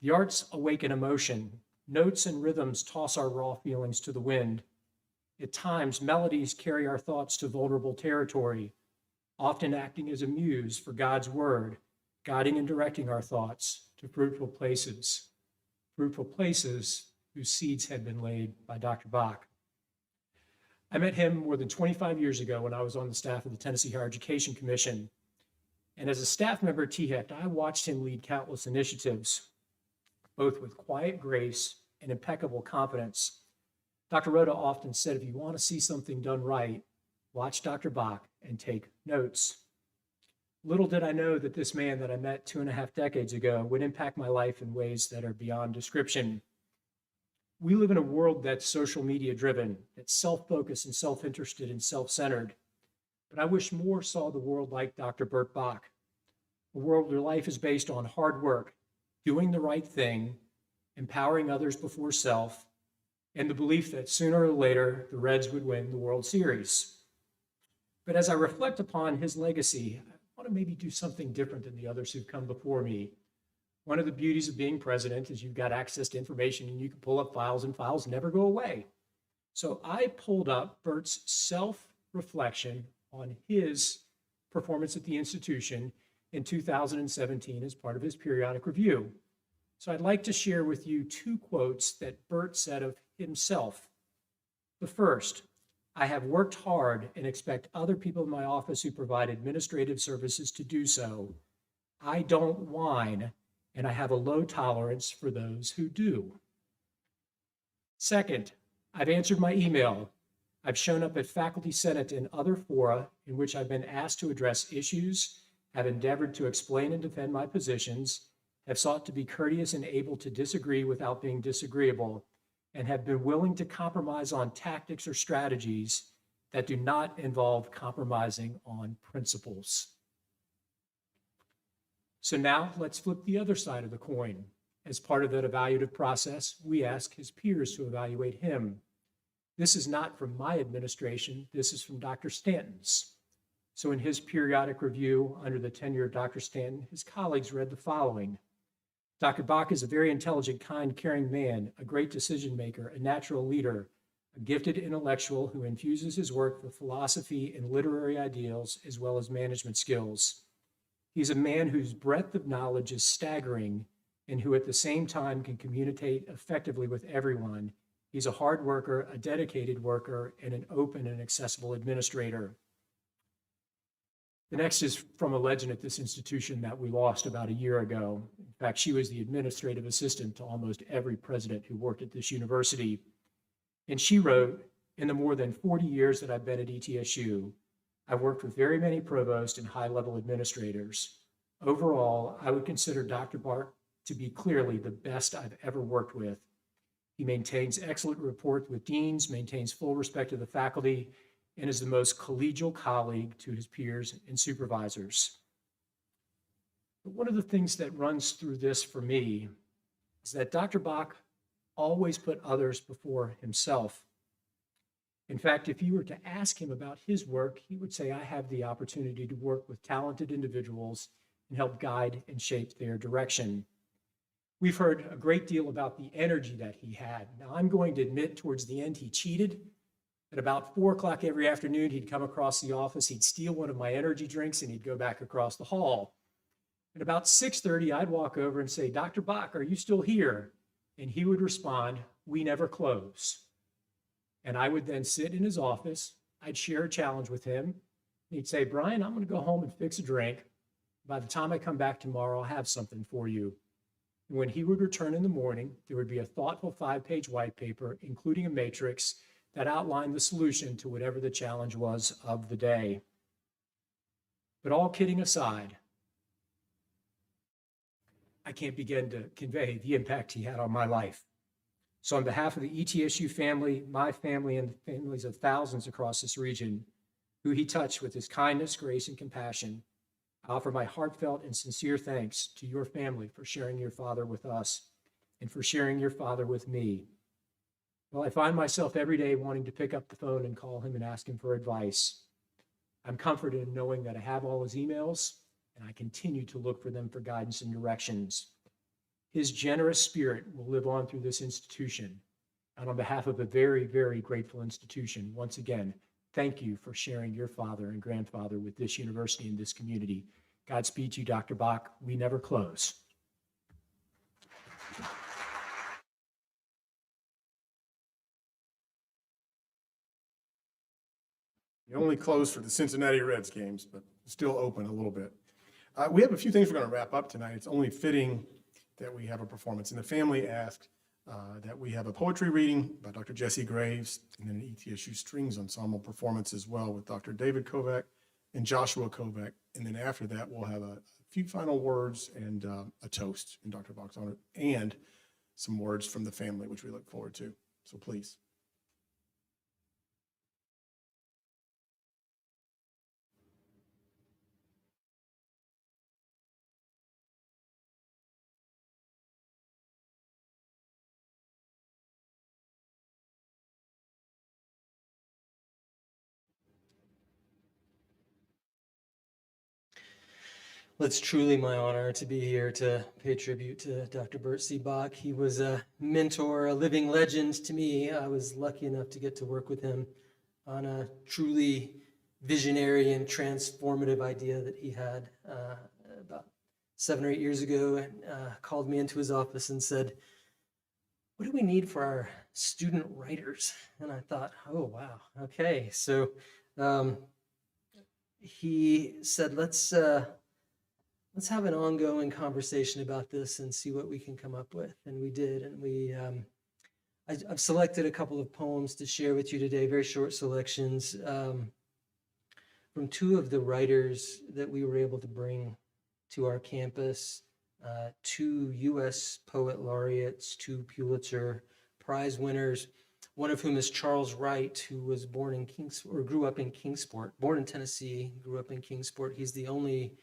Speaker 8: The arts awaken emotion. Notes and rhythms toss our raw feelings to the wind. At times, melodies carry our thoughts to vulnerable territory, often acting as a muse for God's word, guiding and directing our thoughts to fruitful places whose seeds had been laid by Dr. Bach. I met him more than 25 years ago when I was on the staff of the Tennessee Higher Education Commission. And as a staff member at THEC, I watched him lead countless initiatives, both with quiet grace and impeccable competence. Dr. Rhoda often said, if you want to see something done right, watch Dr. Bach and take notes. Little did I know that this man that I met 2.5 decades ago would impact my life in ways that are beyond description. We live in a world that's social media driven, that's self-focused and self-interested and self-centered. But I wish more saw the world like Dr. Bert Bach, a world where life is based on hard work, doing the right thing, empowering others before self, and the belief that sooner or later the Reds would win the World Series. But as I reflect upon his legacy, I want to maybe do something different than the others who've come before me. One of the beauties of being president is you've got access to information and you can pull up files, and files never go away. So I pulled up Bert's self-reflection on his performance at the institution in 2017 as part of his periodic review. So I'd like to share with you 2 quotes that Bert said of himself. The first, I have worked hard and expect other people in my office who provide administrative services to do so. I don't whine, and I have a low tolerance for those who do. Second, I've answered my email. I've shown up at Faculty Senate and other fora in which I've been asked to address issues, have endeavored to explain and defend my positions, have sought to be courteous and able to disagree without being disagreeable, and have been willing to compromise on tactics or strategies that do not involve compromising on principles. So now let's flip the other side of the coin. As part of that evaluative process, we ask his peers to evaluate him. This is not from my administration, this is from Dr. Stanton's. So in his periodic review under the tenure of Dr. Stanton, his colleagues read the following. Dr. Bach is a very intelligent, kind, caring man, a great decision maker, a natural leader, a gifted intellectual who infuses his work with philosophy and literary ideals as well as management skills. He's a man whose breadth of knowledge is staggering and who at the same time can communicate effectively with everyone. He's a hard worker, a dedicated worker, and an open and accessible administrator. The next is from a legend at this institution that we lost about a year ago. In fact, she was the administrative assistant to almost every president who worked at this university. And she wrote, in the more than 40 years that I've been at ETSU, I've worked with very many provosts and high-level administrators. Overall, I would consider Dr. Bart to be clearly the best I've ever worked with. He maintains excellent rapport with deans, maintains full respect of the faculty, and is the most collegial colleague to his peers and supervisors. But one of the things that runs through this for me is that Dr. Bach always put others before himself. In fact, if you were to ask him about his work, he would say, I have the opportunity to work with talented individuals and help guide and shape their direction. We've heard a great deal about the energy that he had. Now, I'm going to admit towards the end he cheated. At about 4 o'clock every afternoon, he'd come across the office, he'd steal one of my energy drinks, and he'd go back across the hall. At about 6:30, I'd walk over and say, Dr. Bach, are you still here? And he would respond, we never close. And I would then sit in his office. I'd share a challenge with him. He'd say, Brian, I'm going to go home and fix a drink. By the time I come back tomorrow, I'll have something for you. And when he would return in the morning, there would be a thoughtful 5-page white paper, including a matrix that outlined the solution to whatever the challenge was of the day. But all kidding aside, I can't begin to convey the impact he had on my life. So on behalf of the ETSU family, my family, and the families of thousands across this region who he touched with his kindness, grace, and compassion, I offer my heartfelt and sincere thanks to your family for sharing your father with us and for sharing your father with me. While I find myself every day wanting to pick up the phone and call him and ask him for advice, I'm comforted in knowing that I have all his emails and I continue to look for them for guidance and directions. His generous spirit will live on through this institution. And on behalf of a very, very grateful institution, once again, thank you for sharing your father and grandfather with this university and this community. Godspeed to you, Dr. Bach. We never close.
Speaker 1: You only closed for the Cincinnati Reds games, but still open a little bit. We have a few things we're going to wrap up tonight. It's only fitting that we have a performance. And the family asked that we have a poetry reading by Dr. Jesse Graves and then an ETSU Strings Ensemble performance as well with Dr. David Kovac and Joshua Kovac. And then after that, we'll have a few final words and a toast in Dr. Bach's honor and some words from the family, which we look forward to. So please.
Speaker 9: Well, it's truly my honor to be here to pay tribute to Dr. Bert C. Bach. He was a mentor, a living legend to me. I was lucky enough to get to work with him on a truly visionary and transformative idea that he had about 7 or 8 years ago, and called me into his office and said, what do we need for our student writers? And I thought, oh, wow, okay. So he said, let's have an ongoing conversation about this and see what we can come up with. And we did. And I've selected a couple of poems to share with you today, very short selections from 2 of the writers that we were able to bring to our campus, 2 U.S. poet laureates, 2 Pulitzer Prize winners, one of whom is Charles Wright, who was born in grew up in Kingsport, born in Tennessee, grew up in Kingsport. He's the only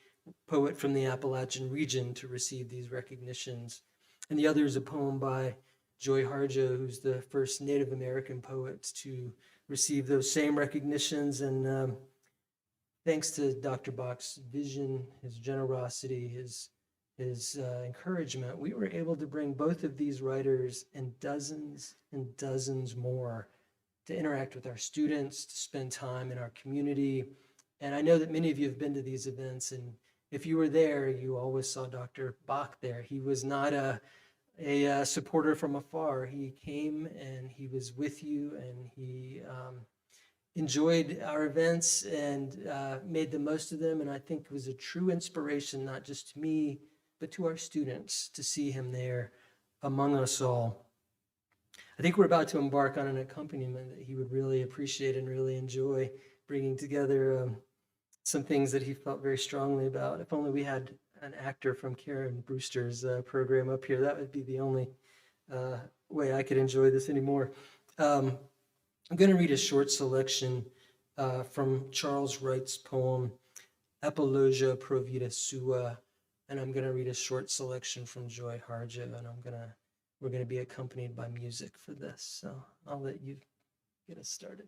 Speaker 9: poet from the Appalachian region to receive these recognitions. And the other is a poem by Joy Harjo, who's the first Native American poet to receive those same recognitions. And thanks to Dr. Bach's vision, his generosity, his encouragement, we were able to bring both of these writers and dozens more to interact with our students, to spend time in our community. And I know that many of you have been to these events, and if you were there, you always saw Dr. Bach there. He was not a supporter from afar. He came and he was with you, and he enjoyed our events and made the most of them. And I think it was a true inspiration, not just to me, but to our students, to see him there among us all. I think we're about to embark on an accompaniment that he would really appreciate and really enjoy, bringing together some things that he felt very strongly about. If only we had an actor from Karen Brewster's program up here, that would be the only way I could enjoy this anymore. I'm going to read a short selection from Charles Wright's poem, Apologia Pro Vita Sua, and I'm going to read a short selection from Joy Harjo, and we're going to be accompanied by music for this. So I'll let you get us started.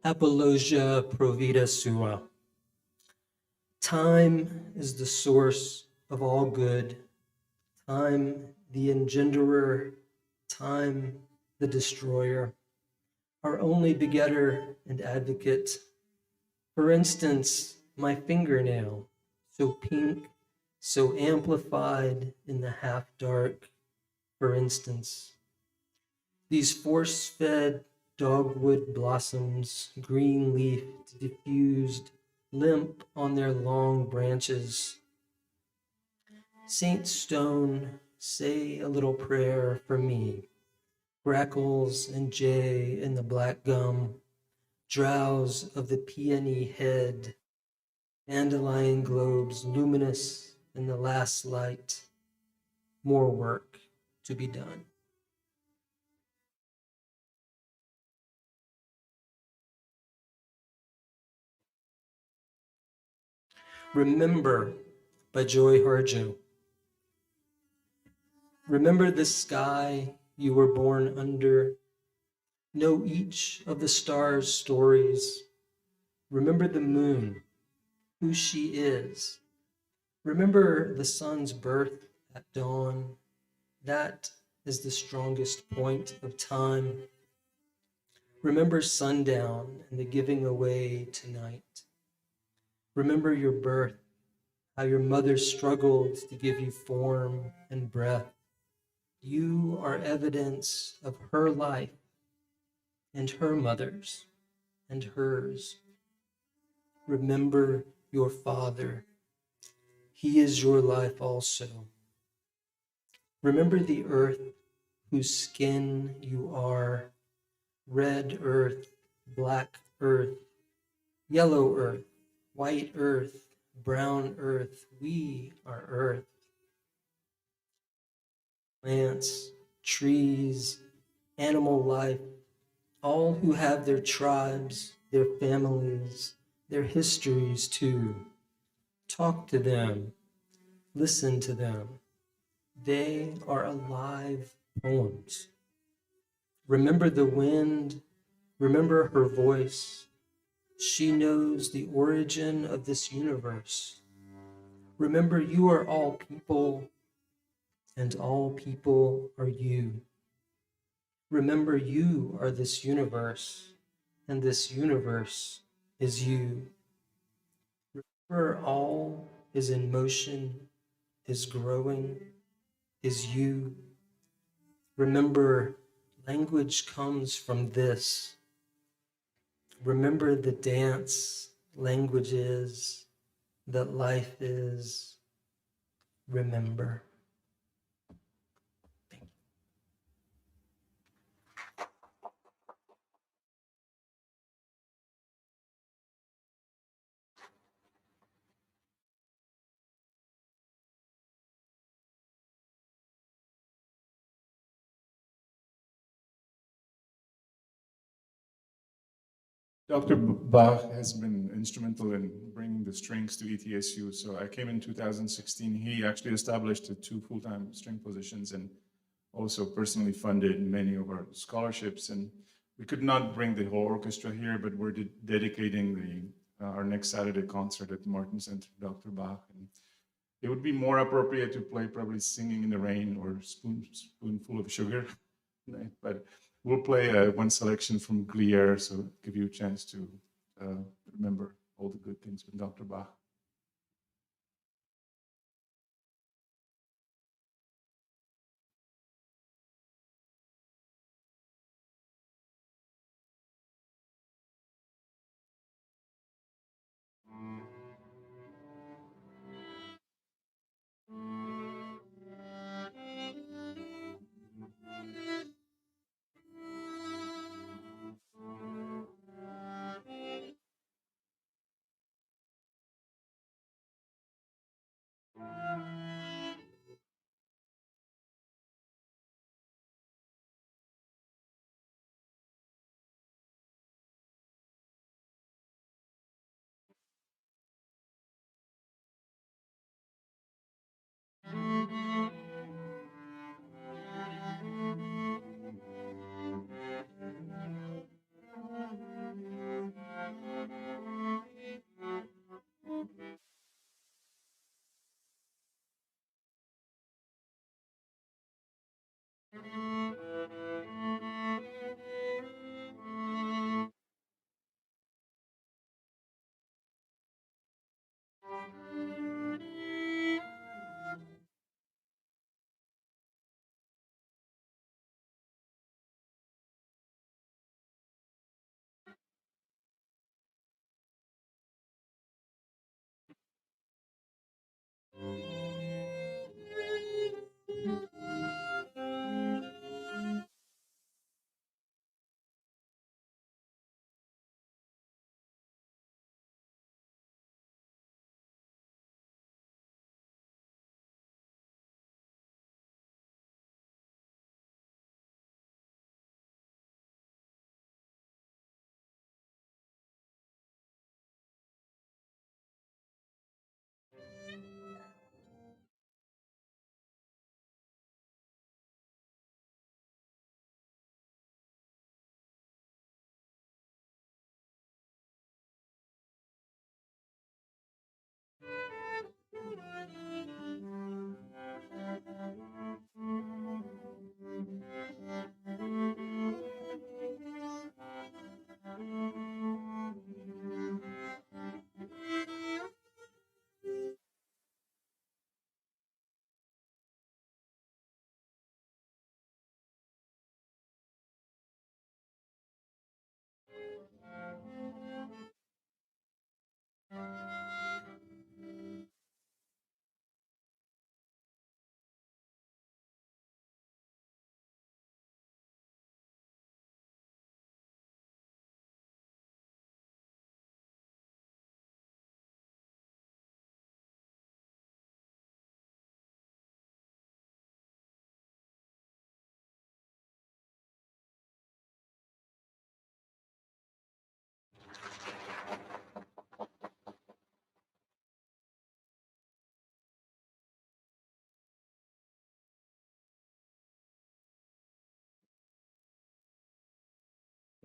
Speaker 9: apologia provida sua. Time is the source of all good. Time, the engenderer, time, the destroyer, our only begetter and advocate. For instance, my fingernail, so pink, so amplified in the half dark, for instance. These force-fed dogwood blossoms, green leafed, diffused, limp on their long branches. Saint Stone, say a little prayer for me. Grackles and jay in the black gum, drowse of the peony head, dandelion globes luminous in the last light. More work to be done. Remember by Joy Harjo. Remember the sky you were born under. Know each of the stars' stories. Remember the moon, who she is. Remember the sun's birth at dawn. That is the strongest point of time. Remember sundown and the giving away tonight. Remember your birth, how your mother struggled to give you form and breath. You are evidence of her life and her mother's and hers. Remember your father. He is your life also. Remember the earth whose skin you are. Red earth, black earth, yellow earth, white earth, brown earth. We are earth. Plants, trees, animal life, all who have their tribes, their families, their histories too. Talk to them, listen to them. They are alive poems. Remember the wind, remember her voice. She knows the origin of this universe. Remember you are all people, and all people are you. Remember you are this universe, and this universe is you. Remember all is in motion, is growing, is you. Remember language comes from this. Remember the dance language is, that life is. Remember.
Speaker 10: Dr. Bach has been instrumental in bringing the strings to ETSU. So I came in 2016. He actually established the 2 full-time string positions and also personally funded many of our scholarships. And we could not bring the whole orchestra here, but we're dedicating our next Saturday concert at the Martin Center to Dr. Bach. And it would be more appropriate to play probably Singing in the Rain or Spoonful of Sugar. But we'll play one selection from Glier, so give you a chance to remember all the good things with Dr. Bach.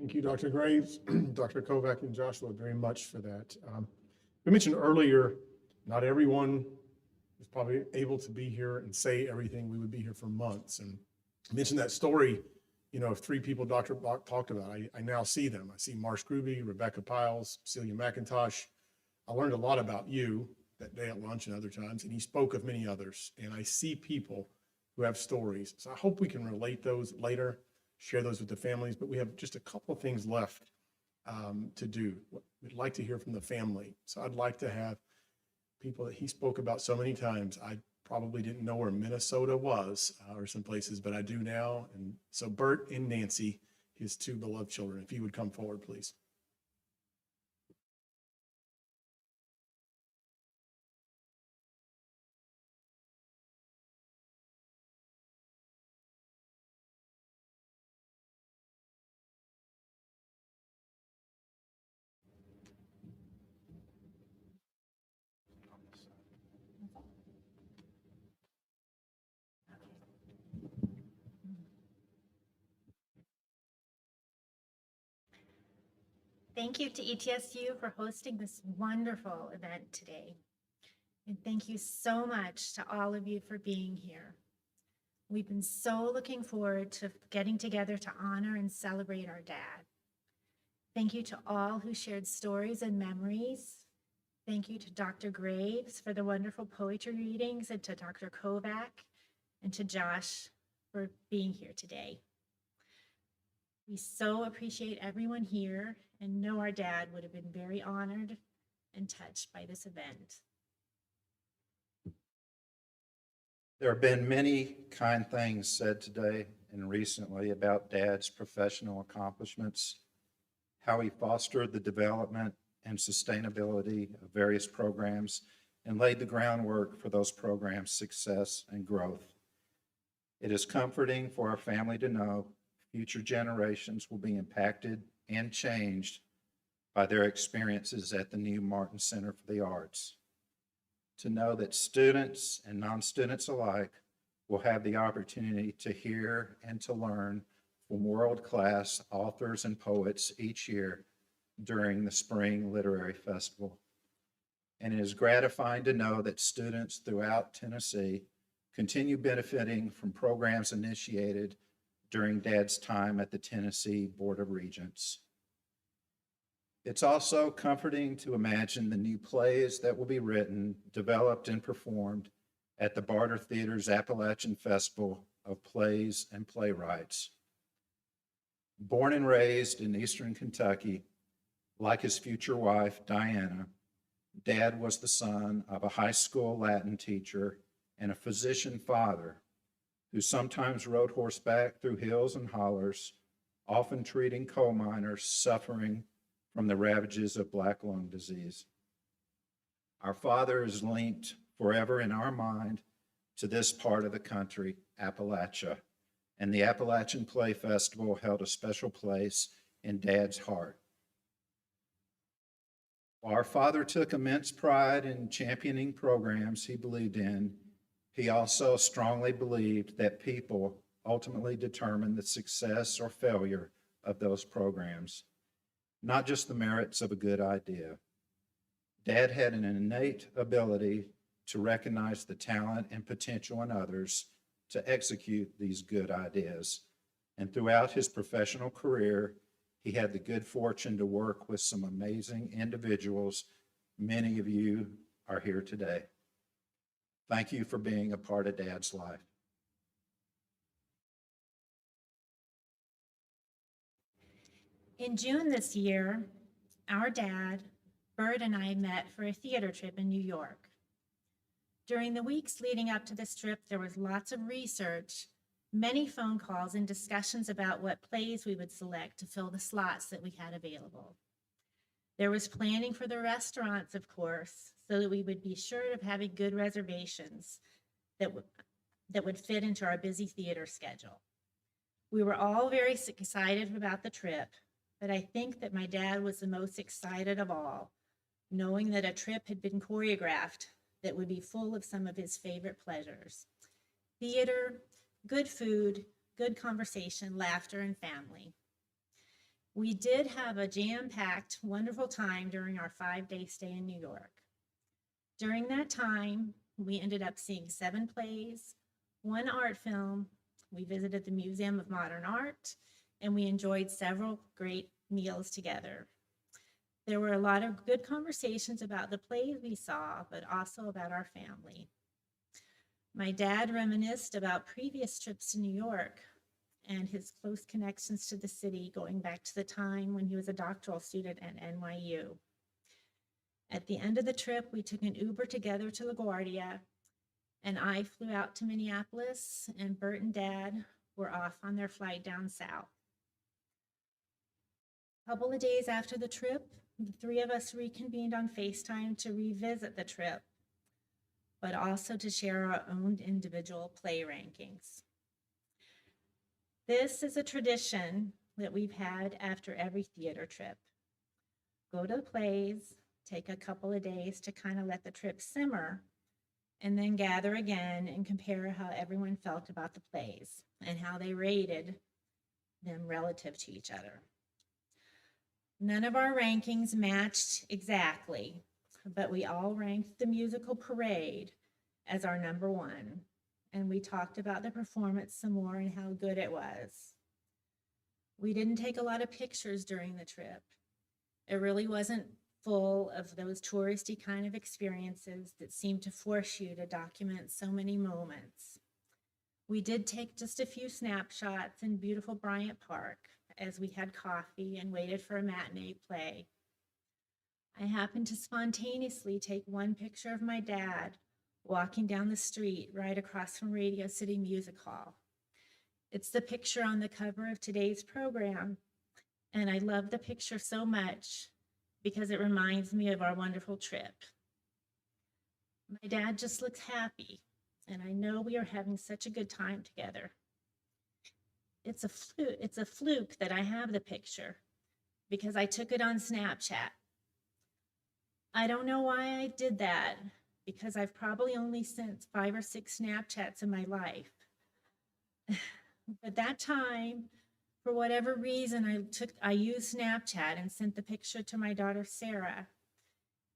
Speaker 1: Thank you, Dr. Graves, Dr. Kovac, and Joshua very much for that. We mentioned earlier, not everyone is probably able to be here and say everything. We would be here for months. And I mentioned that story, of 3 people Dr. Bach talked about. I now see them. I see Marsh Gruby, Rebecca Piles, Celia McIntosh. I learned a lot about you that day at lunch and other times, and he spoke of many others. And I see people who have stories. So I hope we can relate those later, share those with the families, but we have just a couple of things left to do. We'd like to hear from the family. So I'd like to have people that he spoke about so many times. I probably didn't know where Minnesota was or some places, but I do now. And so Bert and Nancy, his 2 beloved children, if you would come forward, please.
Speaker 11: Thank you to ETSU for hosting this wonderful event today. And thank you so much to all of you for being here. We've been so looking forward to getting together to honor and celebrate our dad. Thank you to all who shared stories and memories. Thank you to Dr. Graves for the wonderful poetry readings, and to Dr. Kovac and to Josh for being here today. We so appreciate everyone here and know our dad would have been very honored and touched by this event.
Speaker 12: There have been many kind things said today and recently about Dad's professional accomplishments, how he fostered the development and sustainability of various programs and laid the groundwork for those programs' success and growth. It is comforting for our family to know future generations will be impacted and changed by their experiences at the new Martin Center for the Arts. To know that students and non-students alike will have the opportunity to hear and to learn from world-class authors and poets each year during the Spring Literary Festival. And it is gratifying to know that students throughout Tennessee continue benefiting from programs initiated during Dad's time at the Tennessee Board of Regents. It's also comforting to imagine the new plays that will be written, developed, and performed at the Barter Theater's Appalachian Festival of Plays and Playwrights. Born and raised in Eastern Kentucky, like his future wife, Diana, Dad was the son of a high school Latin teacher and a physician father who sometimes rode horseback through hills and hollers, often treating coal miners suffering from the ravages of black lung disease. Our father is linked forever in our mind to this part of the country, Appalachia, and the Appalachian Play Festival held a special place in Dad's heart. While our father took immense pride in championing programs he believed in, he also strongly believed that people ultimately determine the success or failure of those programs, not just the merits of a good idea. Dad had an innate ability to recognize the talent and potential in others to execute these good ideas. And throughout his professional career, he had the good fortune to work with some amazing individuals. Many of you are here today. Thank you for being a part of Dad's life.
Speaker 11: In June this year, our dad, Bert, and I met for a theater trip in New York. During the weeks leading up to this trip, there was lots of research, many phone calls, and discussions about what plays we would select to fill the slots that we had available. There was planning for the restaurants, of course, so that we would be sure of having good reservations that would fit into our busy theater schedule. We were all very excited about the trip, but I think that my dad was the most excited of all, knowing that a trip had been choreographed that would be full of some of his favorite pleasures: theater, good food, good conversation, laughter, and family. We did have a jam-packed, wonderful time during our 5-day stay in New York. During that time, we ended up seeing 7 plays, 1 art film, we visited the Museum of Modern Art, and we enjoyed several great meals together. There were a lot of good conversations about the plays we saw, but also about our family. My dad reminisced about previous trips to New York and his close connections to the city going back to the time when he was a doctoral student at NYU. At the end of the trip, we took an Uber together to LaGuardia, and I flew out to Minneapolis, and Bert and Dad were off on their flight down south. A couple of days after the trip, the 3 of us reconvened on FaceTime to revisit the trip, but also to share our own individual play rankings. This is a tradition that we've had after every theater trip. Go to the plays, take a couple of days to kind of let the trip simmer, and then gather again and compare how everyone felt about the plays and how they rated them relative to each other. None of our rankings matched exactly, but we all ranked The Musical Parade as our number 1, and we talked about the performance some more and how good it was. We didn't take a lot of pictures during the trip. It really wasn't full of those touristy kind of experiences that seem to force you to document so many moments. We did take just a few snapshots in beautiful Bryant Park as we had coffee and waited for a matinee play. I happened to spontaneously take one picture of my dad walking down the street right across from Radio City Music Hall. It's the picture on the cover of today's program, and I love the picture so much because it reminds me of our wonderful trip. My dad just looks happy, and I know we are having such a good time together. It's a fluke that I have the picture because I took it on Snapchat. I don't know why I did that because I've probably only sent 5 or 6 Snapchats in my life. But that time, for whatever reason, I used Snapchat and sent the picture to my daughter, Sarah.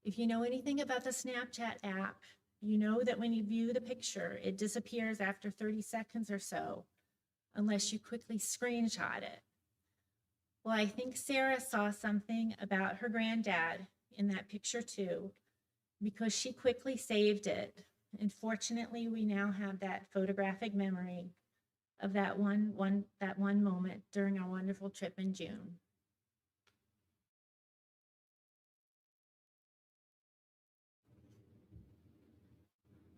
Speaker 11: If you know anything about the Snapchat app, you know that when you view the picture, it disappears after 30 seconds or so, unless you quickly screenshot it. Well, I think Sarah saw something about her granddad in that picture too, because she quickly saved it. And fortunately, we now have that photographic memory of that one moment during our wonderful trip in June.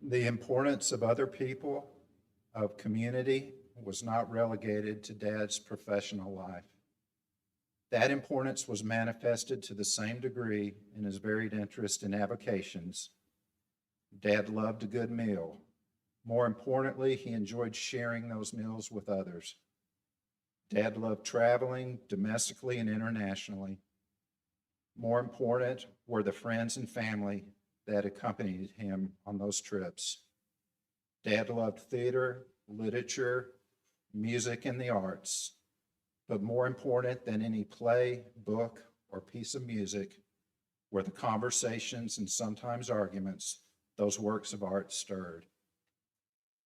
Speaker 12: The importance of other people, of community, was not relegated to Dad's professional life. That importance was manifested to the same degree in his varied interest in avocations. Dad loved a good meal. More importantly, he enjoyed sharing those meals with others. Dad loved traveling domestically and internationally. More important were the friends and family that accompanied him on those trips. Dad loved theater, literature, music, and the arts. But more important than any play, book, or piece of music were the conversations and sometimes arguments those works of art stirred.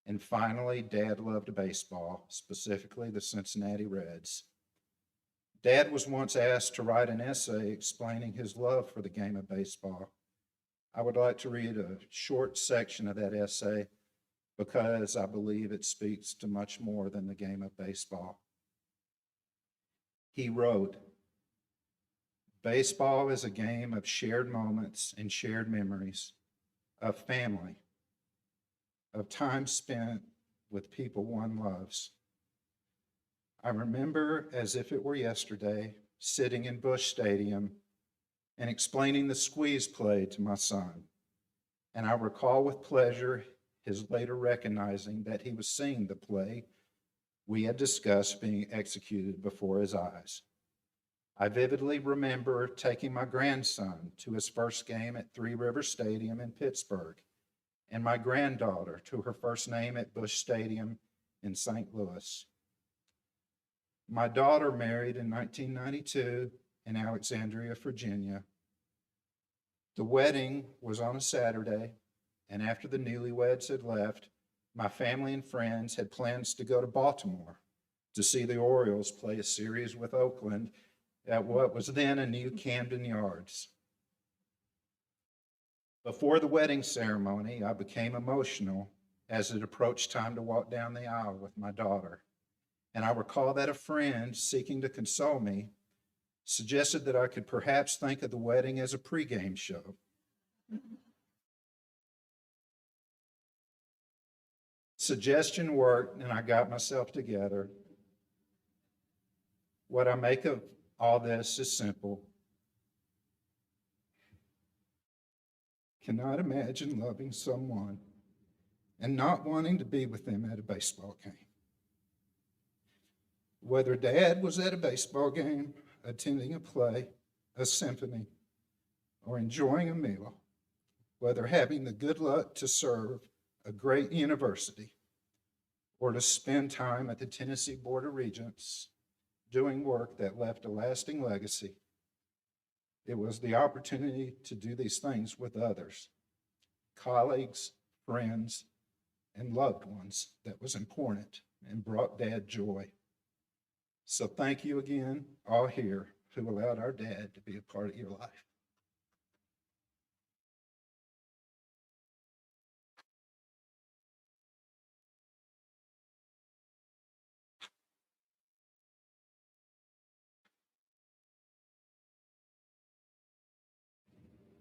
Speaker 12: And finally, Dad loved baseball, specifically the Cincinnati Reds. Dad was once asked to write an essay explaining his love for the game of baseball. I would like to read a short section of that essay because I believe it speaks to much more than the game of baseball. He wrote, "Baseball is a game of shared moments and shared memories, of family, of time spent with people one loves. I remember as if it were yesterday, sitting in Busch Stadium and explaining the squeeze play to my son. And I recall with pleasure his later recognizing that he was seeing the play we had discussed being executed before his eyes. I vividly remember taking my grandson to his first game at Three River Stadium in Pittsburgh, and my granddaughter to her first name at Busch Stadium in St. Louis. My daughter married in 1992 in Alexandria, Virginia. The wedding was on a Saturday, and after the newlyweds had left, my family and friends had plans to go to Baltimore to see the Orioles play a series with Oakland at what was then a new Camden Yards. Before the wedding ceremony, I became emotional as it approached time to walk down the aisle with my daughter. And I recall that a friend, seeking to console me, suggested that I could perhaps think of the wedding as a pregame show. Suggestion worked, and I got myself together. What I make of all this is simple. Cannot imagine loving someone and not wanting to be with them at a baseball game. Whether Dad was at a baseball game, attending a play, a symphony, or enjoying a meal, whether having the good luck to serve a great university or to spend time at the Tennessee Board of Regents doing work that left a lasting legacy, it was the opportunity to do these things with others, colleagues, friends, and loved ones that was important and brought Dad joy. So thank you again, all here, who allowed our dad to be a part of your life.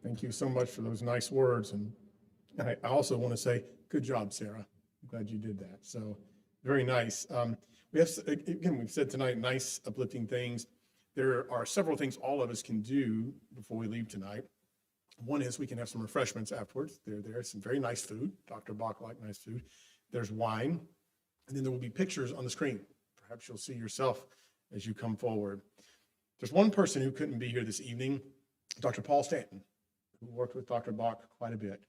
Speaker 1: Thank you so much for those nice words. And I also want to say, good job, Sarah. I'm glad you did that. So very nice. We have, again, we've said tonight, nice uplifting things. There are several things all of us can do before we leave tonight. One is we can have some refreshments afterwards. There's some very nice food. Dr. Bach liked nice food. There's wine. And then there will be pictures on the screen. Perhaps you'll see yourself as you come forward. There's one person who couldn't be here this evening, Dr. Paul Stanton, who worked with Dr. Bach quite a bit,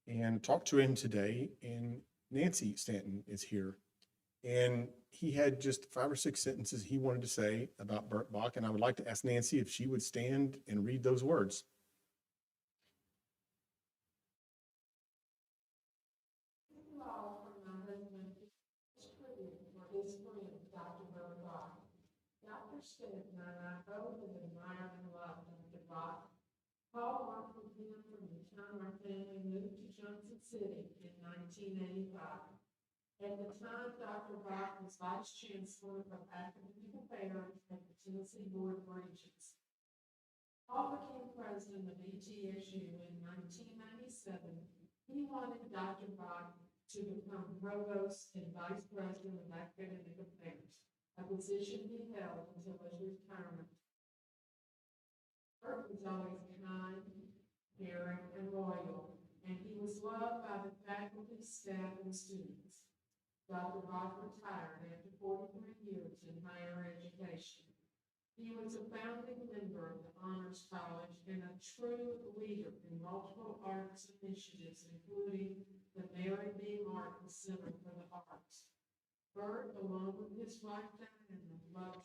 Speaker 1: and talked to him today. And Nancy Stanton is here. And he had just 5 or 6 sentences he wanted to say about Bert Bach. And I would like to ask Nancy if she would stand and read those words.
Speaker 2: Dr. Stanton and I both have admired and loved Dr. Bach. Paul worked with him from the time our family moved to Johnson City in 1985. At the time, Dr. Bach was Vice Chancellor of Academic Affairs at the Tennessee Board of Regents. Paul became president of ETSU in 1997. He wanted Dr. Bach to become provost and vice president of academic affairs, a position he held until his retirement. Bert was always kind, caring, and loyal, and he was loved by the faculty, staff, and students. Dr. Bach retired after 43 years in higher education. He was a founding member of the Honors College and a true leader in multiple arts initiatives, including the Mary B. Martin Center for the Arts. Bert, along with his wife Diana, loved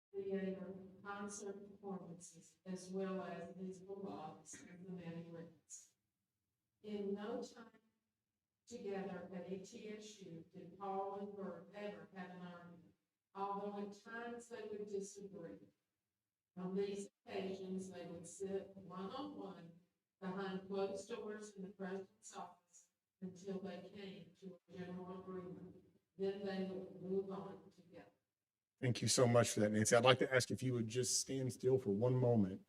Speaker 2: theater, concert performances, as well as his beloved Cincinnati Reds. In no time together at ETSU did Paul and Bert ever have an argument, although at times they would disagree. On these occasions, they would sit one-on-one behind closed doors in the president's office until they came to a general agreement. Then they would move on together.
Speaker 1: Thank you so much for that, Nancy. I'd like to ask if you would just stand still for one moment.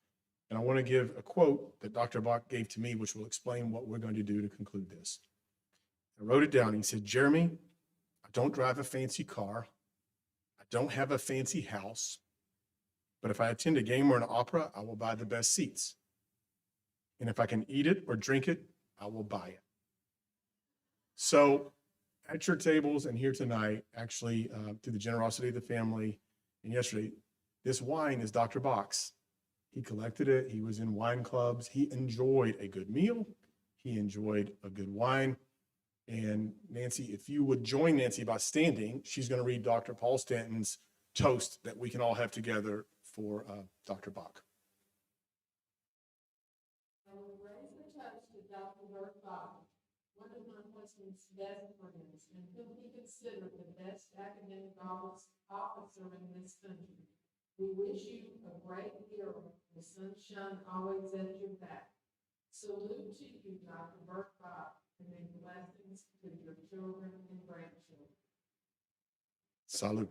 Speaker 1: And I want to give a quote that Dr. Bach gave to me, which will explain what we're going to do to conclude this. I wrote it down. He said, Jeremy, I don't drive a fancy car. I don't have a fancy house. But if I attend a game or an opera, I will buy the best seats. And if I can eat it or drink it, I will buy it. So at your tables and here tonight, actually, through the generosity of the family, and yesterday, this wine is Dr. Bach's. He collected it. He was in wine clubs. He enjoyed a good meal. He enjoyed a good wine. And Nancy, if you would join Nancy by standing, she's going to read Dr. Paul Stanton's toast that we can all have together for Dr. Bach.
Speaker 2: I will raise the toast to Dr. Bert Bach, one of my husband's best friends, and whom he considered the best academic officer in this country. We wish you a great year, the sunshine always at your back. Salute to you, Dr. Bert Bach, and many blessings to your children and grandchildren.
Speaker 1: Salute.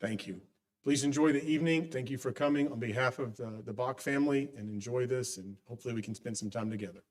Speaker 1: Thank you. Please enjoy the evening. Thank you for coming on behalf of the Bach family, and enjoy this, and hopefully we can spend some time together.